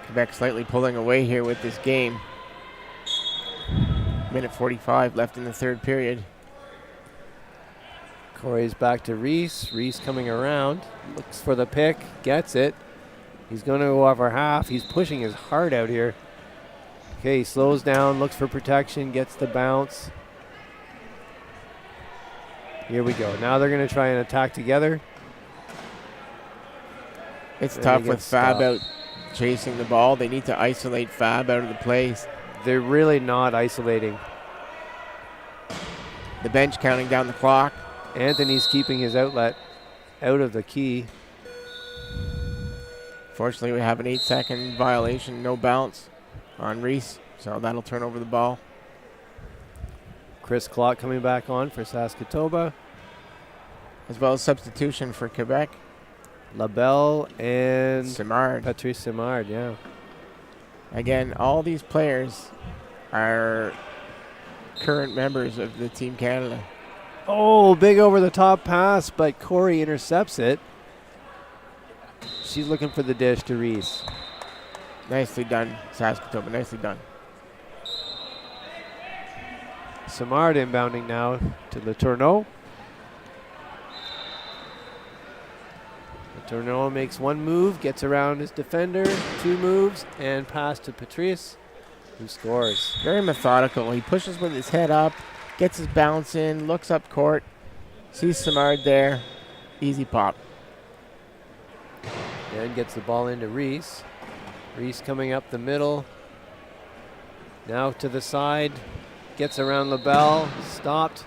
Quebec slightly pulling away here with this game. Minute 45 left in the 3rd period. Corey's back to Reese. Reese coming around. Looks for the pick. Gets it. He's going to go over half. He's pushing his heart out here. Okay, he slows down. Looks for protection. Gets the bounce. Here we go. Now they're going to try and attack together. It's tough with Fab out chasing the ball. They need to isolate Fab out of the plays. They're really not isolating. The bench counting down the clock. Anthony's keeping his outlet out of the key. Fortunately, we have an 8-second violation, no bounce on Reese, so that'll turn over the ball. Chris Clock coming back on for SaskToba. As well as substitution for Quebec. LaBelle and Simard. Patrice Simard, yeah. Again, all these players are current members of the Team Canada. Oh, big over-the-top pass, but Corey intercepts it. She's looking for the dish to Reese. Nicely done, SaskToba. Nicely done. Simard inbounding now to Letourneau. Letourneau makes 1 move, gets around his defender, 2 moves, and pass to Patrice, who scores. Very methodical. He pushes with his head up, gets his bounce in, looks up court, sees Simard there. Easy pop. And gets the ball into Reese. Reese coming up the middle. Now to the side. Gets around LaBelle. Stopped.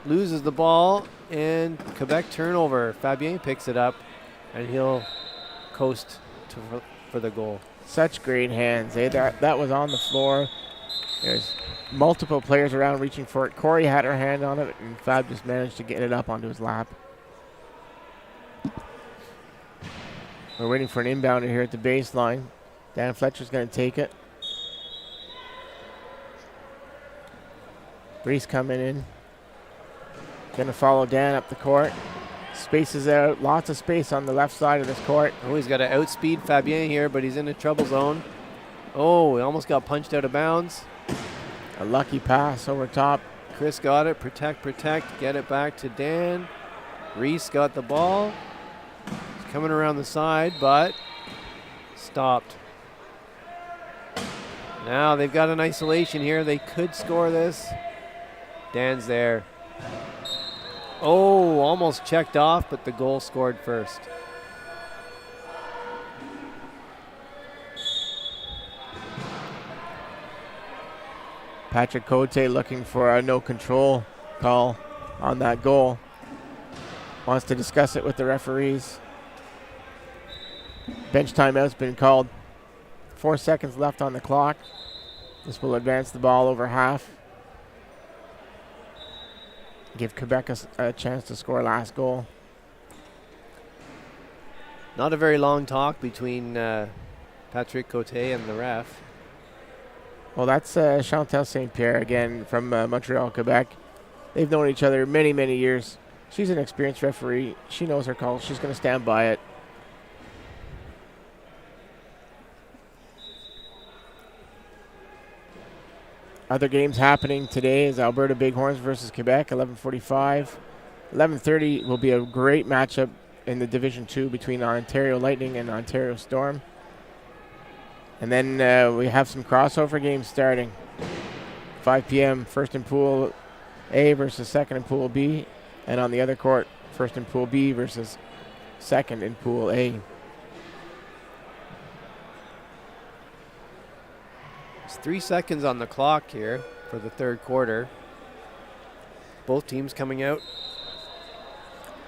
Loses the ball. And Quebec turnover. Fabien picks it up. And he'll coast for the goal. Such great hands. That was on the floor. There's multiple players around reaching for it. Corey had her hand on it, and Fab just managed to get it up onto his lap. We're waiting for an inbounder here at the baseline. Dan Fletcher's going to take it. Reese coming in. Going to follow Dan up the court. Spaces out. Lots of space on the left side of this court. Oh, he's got to outspeed Fabien here, but he's in a trouble zone. Oh, he almost got punched out of bounds. A lucky pass over top. Chris got it. Protect. Get it back to Dan. Reese got the ball. He's coming around the side, but stopped. Now they've got an isolation here. They could score this. Dan's there. Oh, almost checked off, but the goal scored first. Patrick Cote looking for a no control call on that goal. Wants to discuss it with the referees. Bench timeout's been called. 4 seconds left on the clock. This will advance the ball over half. Give Quebec a chance to score last goal. Not a very long talk between Patrick Cote and the ref. Well, that's Chantal St. Pierre again from Montreal, Quebec. They've known each other many, many years. She's an experienced referee. She knows her call. She's going to stand by it. Other games happening today is Alberta Bighorns versus Quebec, 11:45. 11:30 will be a great matchup in the Division 2 between Ontario Lightning and Ontario Storm. And then we have some crossover games starting. 5 p.m. first in Pool A versus second in Pool B. And on the other court, first in Pool B versus second in Pool A. It's 3 seconds on the clock here for the third quarter. Both teams coming out.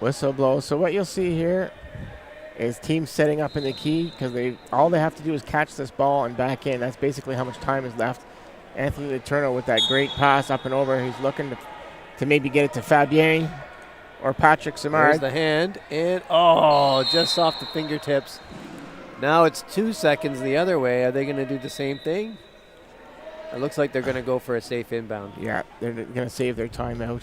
Whistle blows. So what you'll see here is teams setting up in the key because all they have to do is catch this ball and back in. That's basically how much time is left. Anthony Letourneau with that great pass up and over. He's looking to maybe get it to Fabien or Patrick Simard. There's the hand, and just off the fingertips. Now it's 2 seconds the other way. Are they going to do the same thing? It looks like they're going to go for a safe inbound. Yeah, they're going to save their timeout.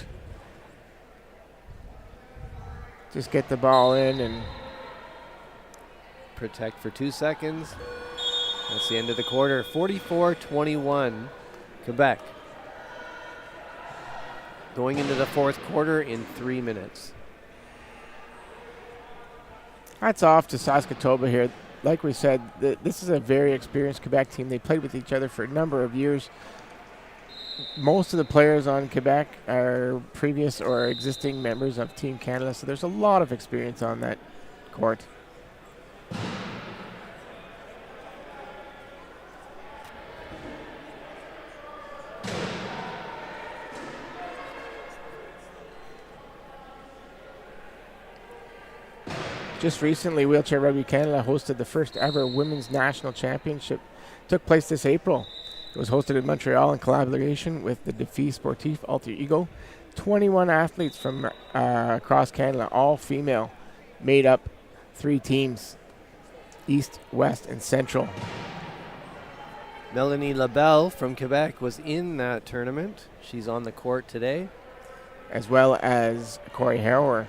Just get the ball in and protect for 2 seconds. That's the end of the quarter. 44-21, Quebec. Going into the fourth quarter in 3 minutes. Hats off to SaskToba here. Like we said, this is a very experienced Quebec team. They played with each other for a number of years. Most of the players on Quebec are previous or existing members of Team Canada, so there's a lot of experience on that court. Just recently, Wheelchair Rugby Canada hosted the first ever Women's National Championship. Took place this April. It was hosted in Montreal in collaboration with the Défi Sportif Alter Ego. 21 athletes from across Canada, all female, made up 3 teams, East, West, and Central. Melanie Labelle from Quebec was in that tournament. She's on the court today. As well as Corey Harrower.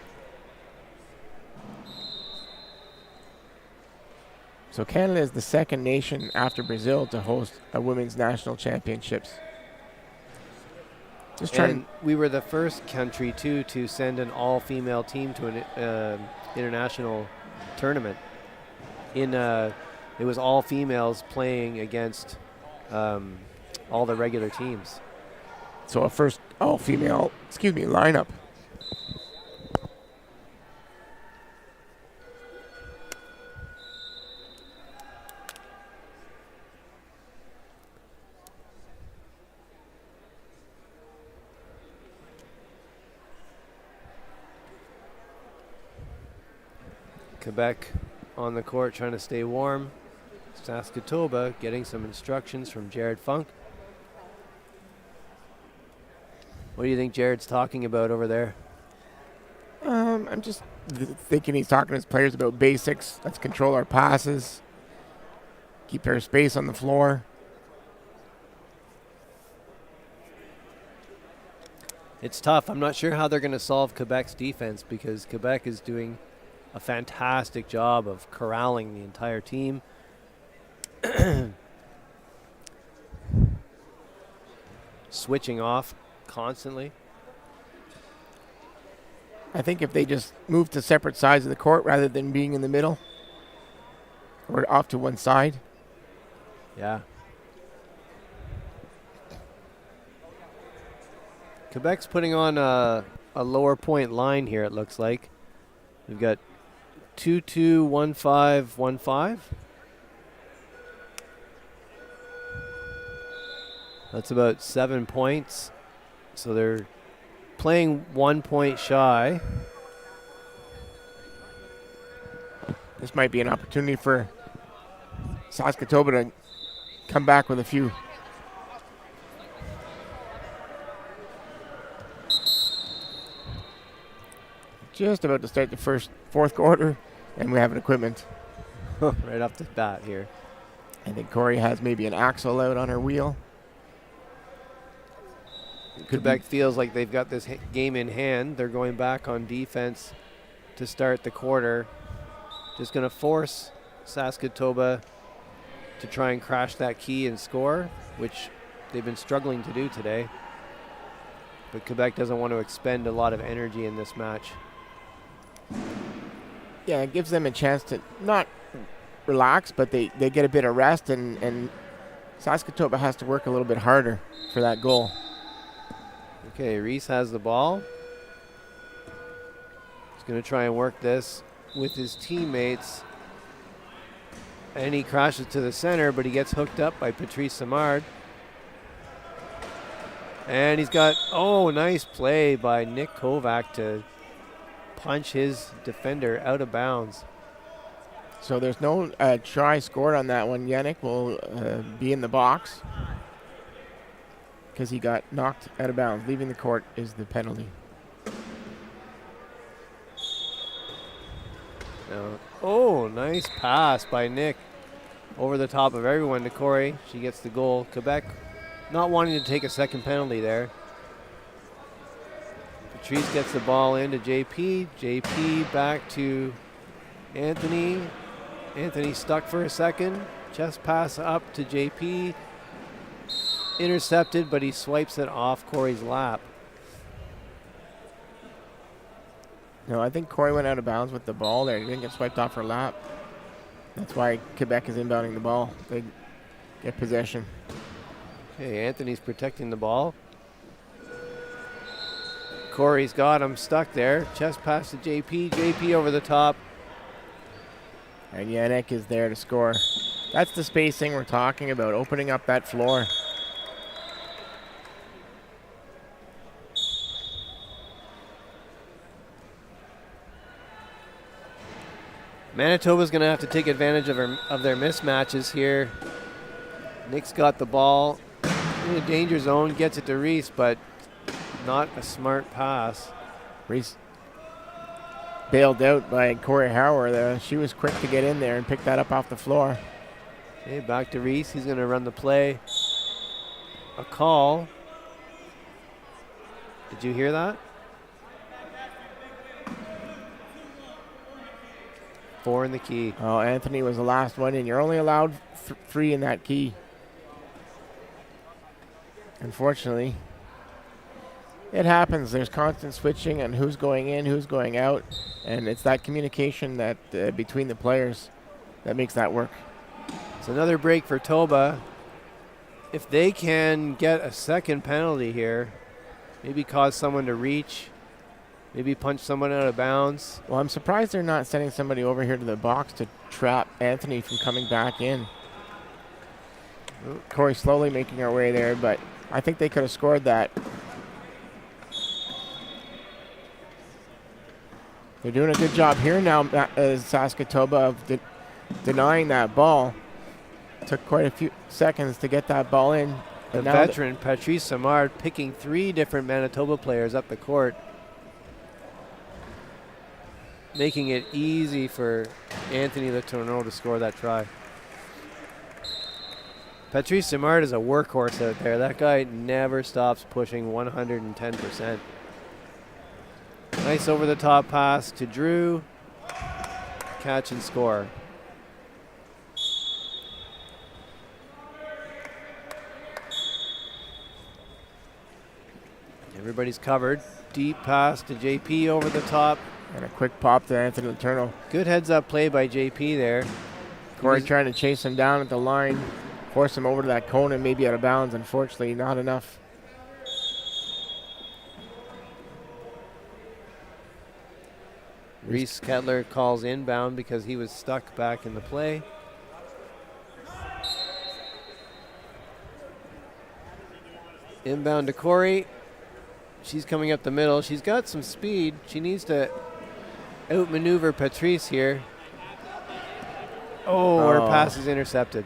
So Canada is the second nation after Brazil to host a women's national championships. And we were the first country too to send an all-female team to an international tournament. It was all females playing against all the regular teams. So a first all-female, lineup. Quebec on the court trying to stay warm. SaskToba getting some instructions from Jared Funk. What do you think Jared's talking about over there? I'm just thinking he's talking to his players about basics. Let's control our passes. Keep our space on the floor. It's tough. I'm not sure how they're going to solve Quebec's defense because Quebec is doing a fantastic job of corralling the entire team. Switching off constantly. I think if they just move to separate sides of the court rather than being in the middle or off to one side. Yeah. Quebec's putting on a lower point line here, it looks like. We've got 2-2, 1-5, 1-5. That's about 7 points. So they're playing 1 point shy. This might be an opportunity for SaskToba to come back with a few. Just about to start the fourth quarter, and we have an equipment. Right off the bat here. I think Corey has maybe an axle out on her wheel. Quebec feels like they've got this game in hand. They're going back on defense to start the quarter. Just going to force SaskToba to try and crash that key and score, which they've been struggling to do today. But Quebec doesn't want to expend a lot of energy in this match. Yeah, it gives them a chance to not relax, but they get a bit of rest, and SaskToba has to work a little bit harder for that goal. Okay, Reese has the ball. He's going to try and work this with his teammates. And he crashes to the center, but he gets hooked up by Patrice Simard. And he's got, nice play by Nick Kovac to punch his defender out of bounds. So there's no try scored on that one. Yannick will be in the box because he got knocked out of bounds. Leaving the court is the penalty. Nice pass by Nick over the top of everyone to Corey. She gets the goal. Quebec not wanting to take a second penalty there. Patrice gets the ball into JP. JP back to Anthony. Anthony stuck for a second. Chest pass up to JP. Intercepted, but he swipes it off Corey's lap. No, I think Corey went out of bounds with the ball there. He didn't get swiped off her lap. That's why Quebec is inbounding the ball. They get possession. Okay, Anthony's protecting the ball. Corey's got him stuck there. Chest pass to JP. JP over the top. And Yannick is there to score. That's the spacing we're talking about, opening up that floor. Manitoba's going to have to take advantage of their mismatches here. Nick's got the ball in a danger zone, gets it to Reese, but not a smart pass. Reese bailed out by Corey Hauer there. She was quick to get in there and pick that up off the floor. Okay, back to Reese. He's going to run the play. A call. Did you hear that? 4 in the key. Oh, Anthony was the last one, and you're only allowed 3 in that key. Unfortunately, it happens. There's constant switching on who's going in, who's going out, and it's that communication that between the players that makes that work. It's another break for Toba. If they can get a second penalty here, maybe cause someone to reach, maybe punch someone out of bounds. Well, I'm surprised they're not sending somebody over here to the box to trap Anthony from coming back in. Corey slowly making her way there, but I think they could have scored that. They're doing a good job here now, SaskToba, of denying that ball. Took quite a few seconds to get that ball in. The veteran, Patrice Simard, picking 3 different Manitoba players up the court. making it easy for Anthony Letourneau to score that try. Patrice Simard is a workhorse out there. That guy never stops pushing 110%. Nice over-the-top pass to Drew. Catch and score. Everybody's covered. Deep pass to JP over the top. And a quick pop to Anthony Letourneau. Good heads-up play by JP there. Corey trying to chase him down at the line, force him over to that cone and maybe out of bounds. Unfortunately, not enough. Reese Kettler calls inbound because he was stuck back in the play. Inbound to Corey. She's coming up the middle. She's got some speed. She needs to outmaneuver Patrice here. Oh, her pass is intercepted.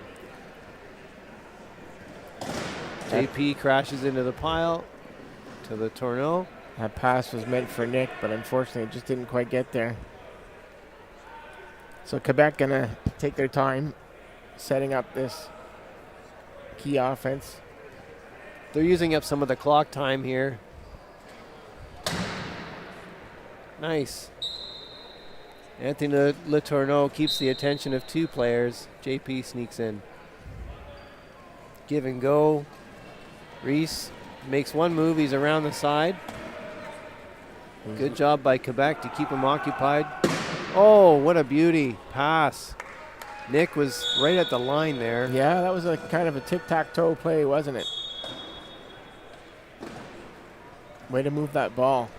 JP crashes into the pile to the Letourneau. That pass was meant for Nick, but unfortunately it just didn't quite get there. So Quebec gonna take their time setting up this key offense. They're using up some of the clock time here. Nice. Anthony Letourneau keeps the attention of two players. JP sneaks in. Give and go. Reese makes one move. He's around the side. Good job by Quebec to keep him occupied. Oh, what a beauty. Pass. Nick was right at the line there. Yeah, that was a kind of a tic-tac-toe play, wasn't it? Way to move that ball.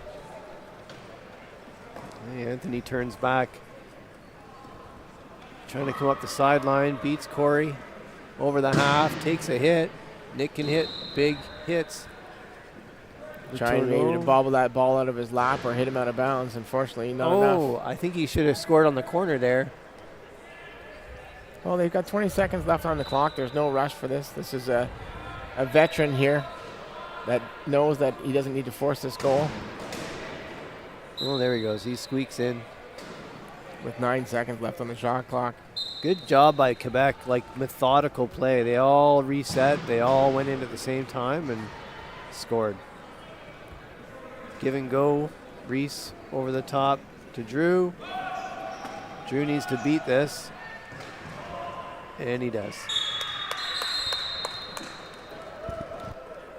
Hey, Anthony turns back. Trying to come up the sideline. Beats Corey. Over the half. Takes a hit. Nick can hit big hits. Trying maybe to bobble that ball out of his lap or hit him out of bounds. Unfortunately, not enough. Oh, I think he should have scored on the corner there. Well, they've got 20 seconds left on the clock. There's no rush for this. This is a veteran here that knows that he doesn't need to force this goal. Oh, there he goes. He squeaks in. With 9 seconds left on the shot clock. Good job by Quebec, like methodical play. They all reset. They all went in at the same time and scored. Give and go. Reese over the top to Drew. Drew needs to beat this. And he does.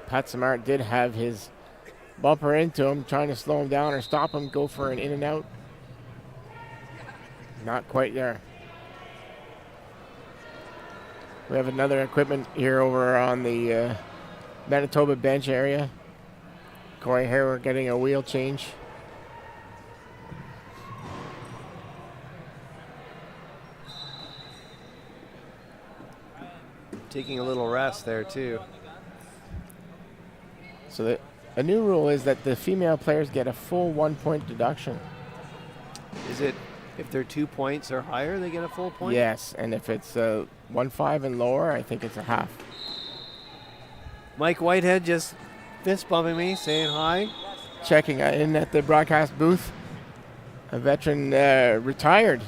Pat Simard did have his bumper into him, trying to slow him down or stop him, go for an in and out. Not quite there. We have another equipment here over on the Manitoba bench area. Corey Harrower getting a wheel change. Taking a little rest there too. So a new rule is that the female players get a full 1 point deduction. Is it if they're 2 points or higher, they get a full point? Yes, and if it's 1-5 and lower, I think it's a half. Mike Whitehead just fist bumping me, saying hi. Checking in at the broadcast booth. A veteran, retired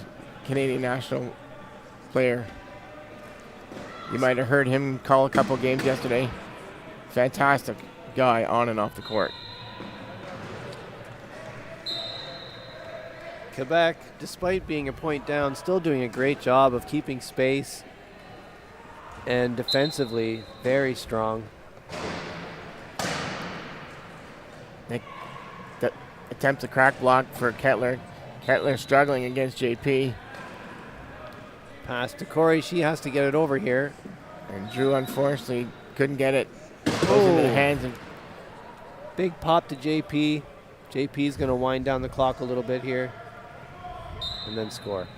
Canadian national player. You might have heard him call a couple games yesterday. Fantastic guy on and off the court. Quebec, despite being a point down, still doing a great job of keeping space and defensively very strong. That attempts a crack block for Kettler. Kettler struggling against JP. Pass to Corey. She has to get it over here. And Drew, unfortunately, couldn't get it. Goes into the hands of... Big pop to JP. JP's going to wind down the clock a little bit here. And then score.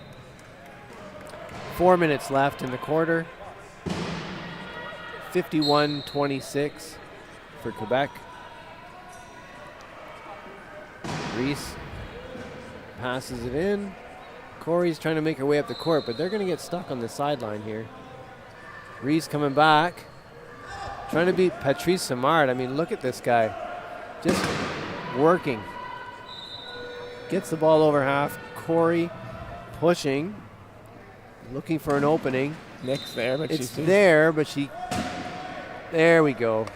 4 minutes left in the quarter. 51-26 for Quebec. Reese passes it in. Corey's trying to make her way up the court, but they're going to get stuck on the sideline here. Reese coming back. Trying to beat Patrice Simard. I mean, look at this guy. Just working. Gets the ball over half Corey pushing, looking for an opening. Nick's there, but It's there, but there we go.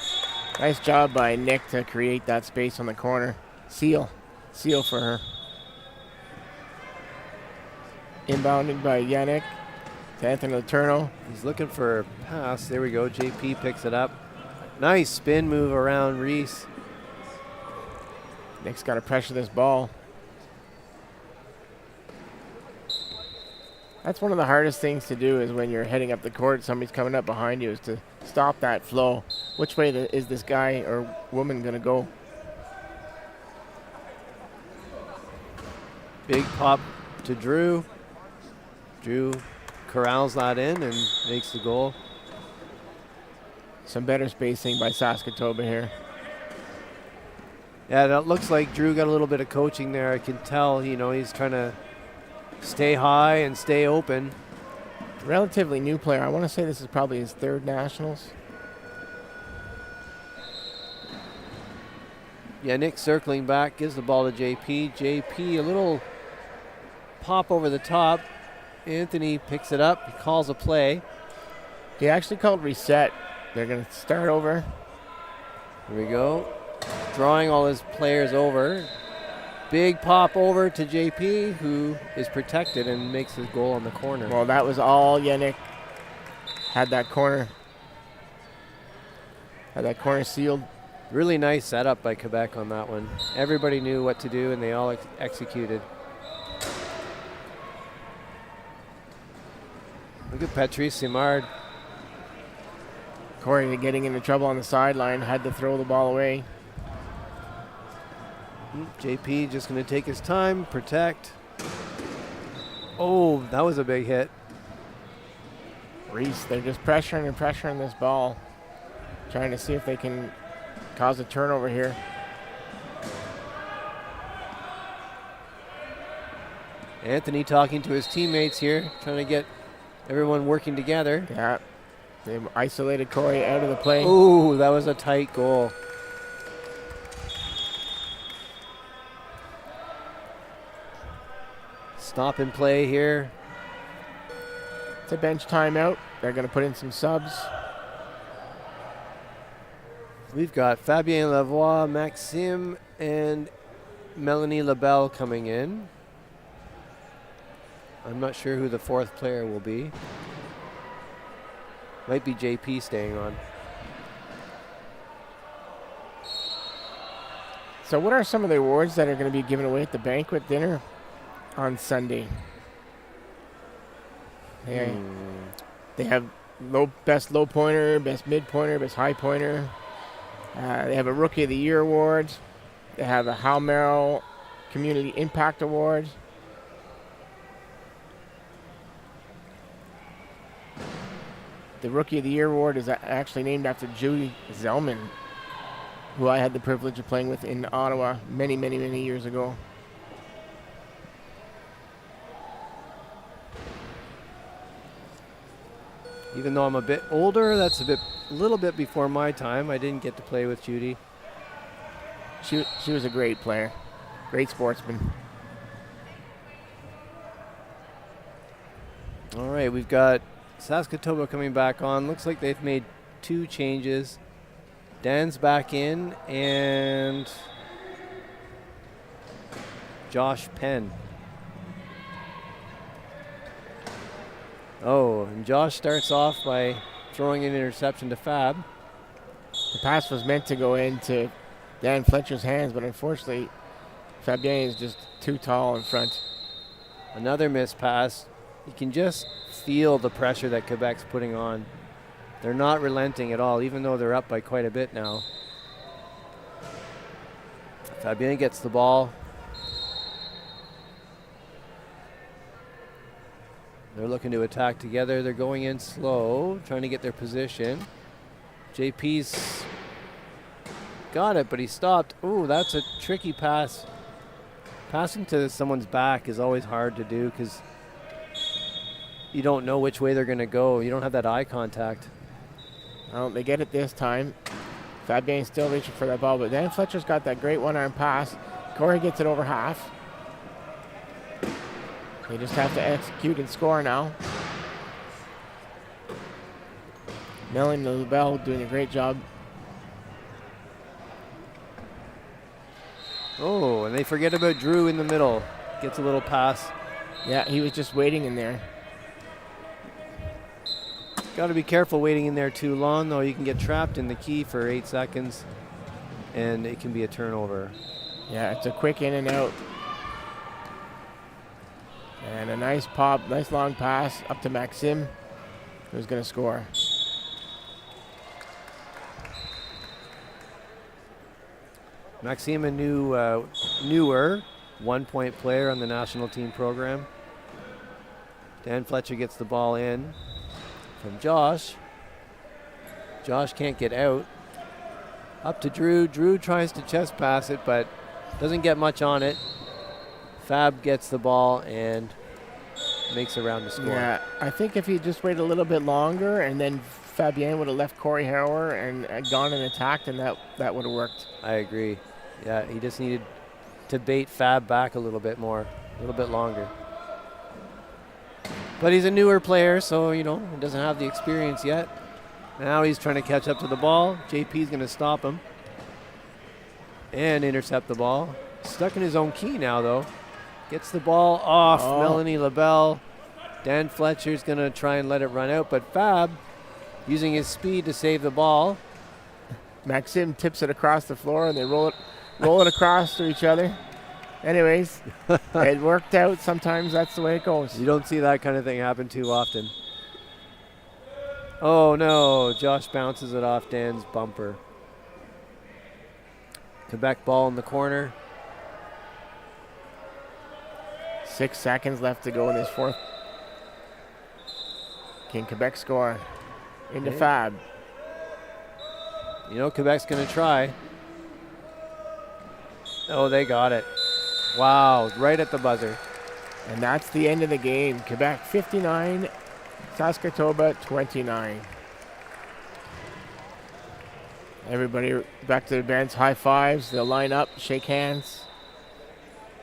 Nice job by Nick to create that space on the corner. Seal for her. Inbounded by Yannick to Anthony Letourneau. He's looking for a pass. There we go. JP picks it up. Nice spin move around Reese. Nick's got to pressure this ball. That's one of the hardest things to do is when you're heading up the court, somebody's coming up behind you, is to stop that flow. Which way is this guy or woman going to go? Big pop to Drew. Drew corrals that in and makes the goal. Some better spacing by SaskToba here. Yeah, that looks like Drew got a little bit of coaching there. I can tell, he's trying to stay high and stay open. Relatively new player. I want to say this is probably his third nationals. Yeah, Nick circling back, gives the ball to JP. JP, a little pop over the top. Anthony picks it up. He calls a play. He actually called reset. They're going to start over. Here we go. Drawing all his players over. Big pop over to JP, who is protected and makes his goal on the corner. Well, that was all Yannick had that corner. Had that corner sealed. Really nice setup by Quebec on that one. Everybody knew what to do, and they all executed. Look at Patrice Simard. Corey getting into trouble on the sideline, had to throw the ball away. JP just going to take his time, protect. Oh, that was a big hit. Reese, they're just pressuring and pressuring this ball. Trying to see if they can cause a turnover here. Anthony talking to his teammates here, trying to get everyone working together. Yeah, they isolated Corey out of the play. Oh, that was a tight goal. Stop and play here. It's a bench timeout. They're going to put in some subs. We've got Fabien Lavoie, Maxime, and Melanie Labelle coming in. I'm not sure who the fourth player will be. Might be JP staying on. So what are some of the awards that are going to be given away at the banquet dinner on Sunday? They have best low pointer, best mid pointer, best high pointer. They have a Rookie of the Year award. They have a Hal Merrill Community Impact Award. The Rookie of the Year award is actually named after Judy Zellman, who I had the privilege of playing with in Ottawa many, many, many years ago. Even though I'm a bit older, that's a little bit before my time. I didn't get to play with Judy. She was a great player, great sportsman. All right, we've got SaskToba coming back on. Looks like they've made 2 changes. Dan's back in, and Josh Penn. Oh, and Josh starts off by throwing an interception to Fab. The pass was meant to go into Dan Fletcher's hands, but unfortunately, Fabien is just too tall in front. Another missed pass. You can just feel the pressure that Quebec's putting on. They're not relenting at all, even though they're up by quite a bit now. Fabien gets the ball. They're looking to attack together. They're going in slow, trying to get their position. JP's got it, but he stopped. Ooh, that's a tricky pass. Passing to someone's back is always hard to do because you don't know which way they're going to go. You don't have that eye contact. Well, they get it this time. Fabien's still reaching for that ball, but Dan Fletcher's got that great one-arm pass. Corey gets it over half. They just have to execute and score now. Melanie LaBelle doing a great job. Oh, and they forget about Drew in the middle. Gets a little pass. Yeah, he was just waiting in there. Got to be careful waiting in there too long, though. You can get trapped in the key for 8 seconds, and it can be a turnover. Yeah, it's a quick in and out. And a nice pop, nice long pass up to Maxime, who's going to score. Maxime, a newer 1-point player on the national team program. Dan Fletcher gets the ball in from Josh. Josh can't get out. Up to Drew. Drew tries to chest pass it, but doesn't get much on it. Fab gets the ball and makes around the score. Yeah, I think if he just waited a little bit longer and then Fabien would have left Corey Harrower and gone and attacked, and that would have worked. I agree. Yeah, he just needed to bait Fab back a little bit more, a little bit longer. But he's a newer player, so, he doesn't have the experience yet. Now he's trying to catch up to the ball. JP's going to stop him and intercept the ball. Stuck in his own key now, though. Gets the ball off Melanie LaBelle. Dan Fletcher's going to try and let it run out, but Fab, using his speed to save the ball. Maxime tips it across the floor, and they roll it across to each other. Anyways, it worked out. Sometimes that's the way it goes. You don't see that kind of thing happen too often. Oh, no. Josh bounces it off Dan's bumper. Quebec ball in the corner. 6 seconds left to go in this fourth. Can Quebec score? Into Fab. Quebec's going to try. Oh, they got it. Wow, right at the buzzer. And that's the end of the game. Quebec 59, SaskToba 29. Everybody back to their bench, high fives. They'll line up, shake hands.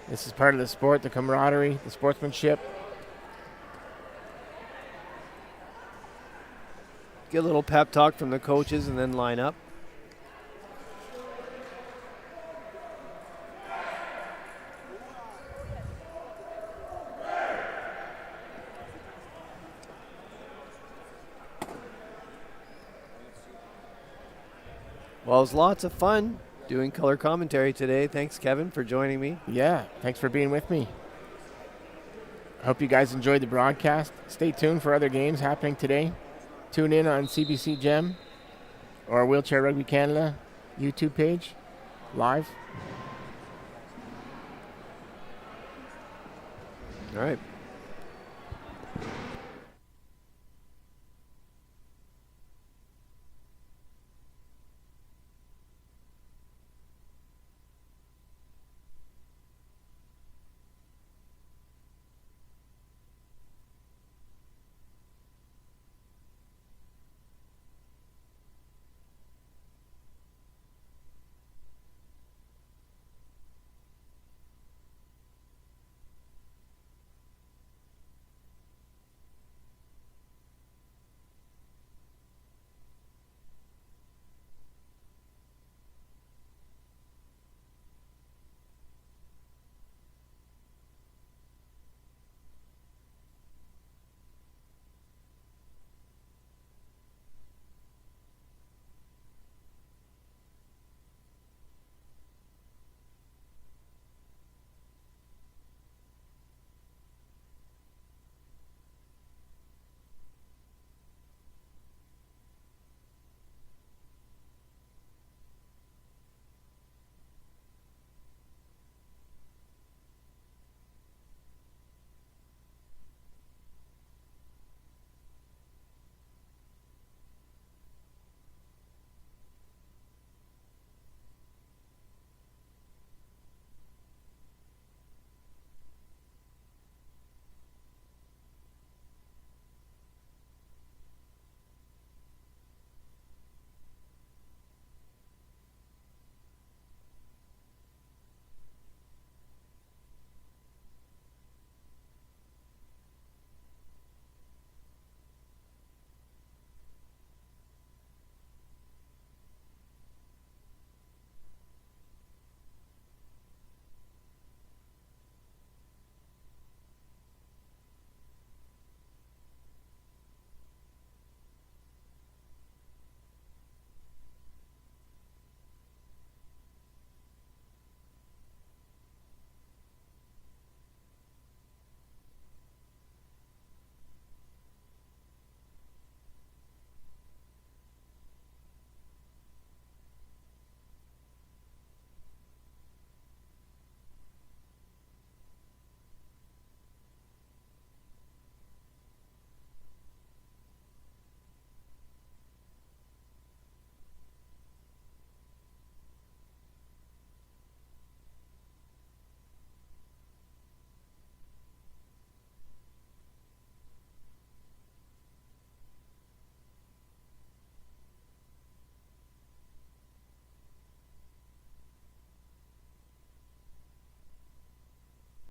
This is part of the sport, the camaraderie, the sportsmanship. Get a little pep talk from the coaches and then line up. Well, it was lots of fun doing color commentary today. Thanks, Kevin, for joining me. Yeah, thanks for being with me. I hope you guys enjoyed the broadcast. Stay tuned for other games happening today. Tune in on CBC Gem or Wheelchair Rugby Canada YouTube page live. All right.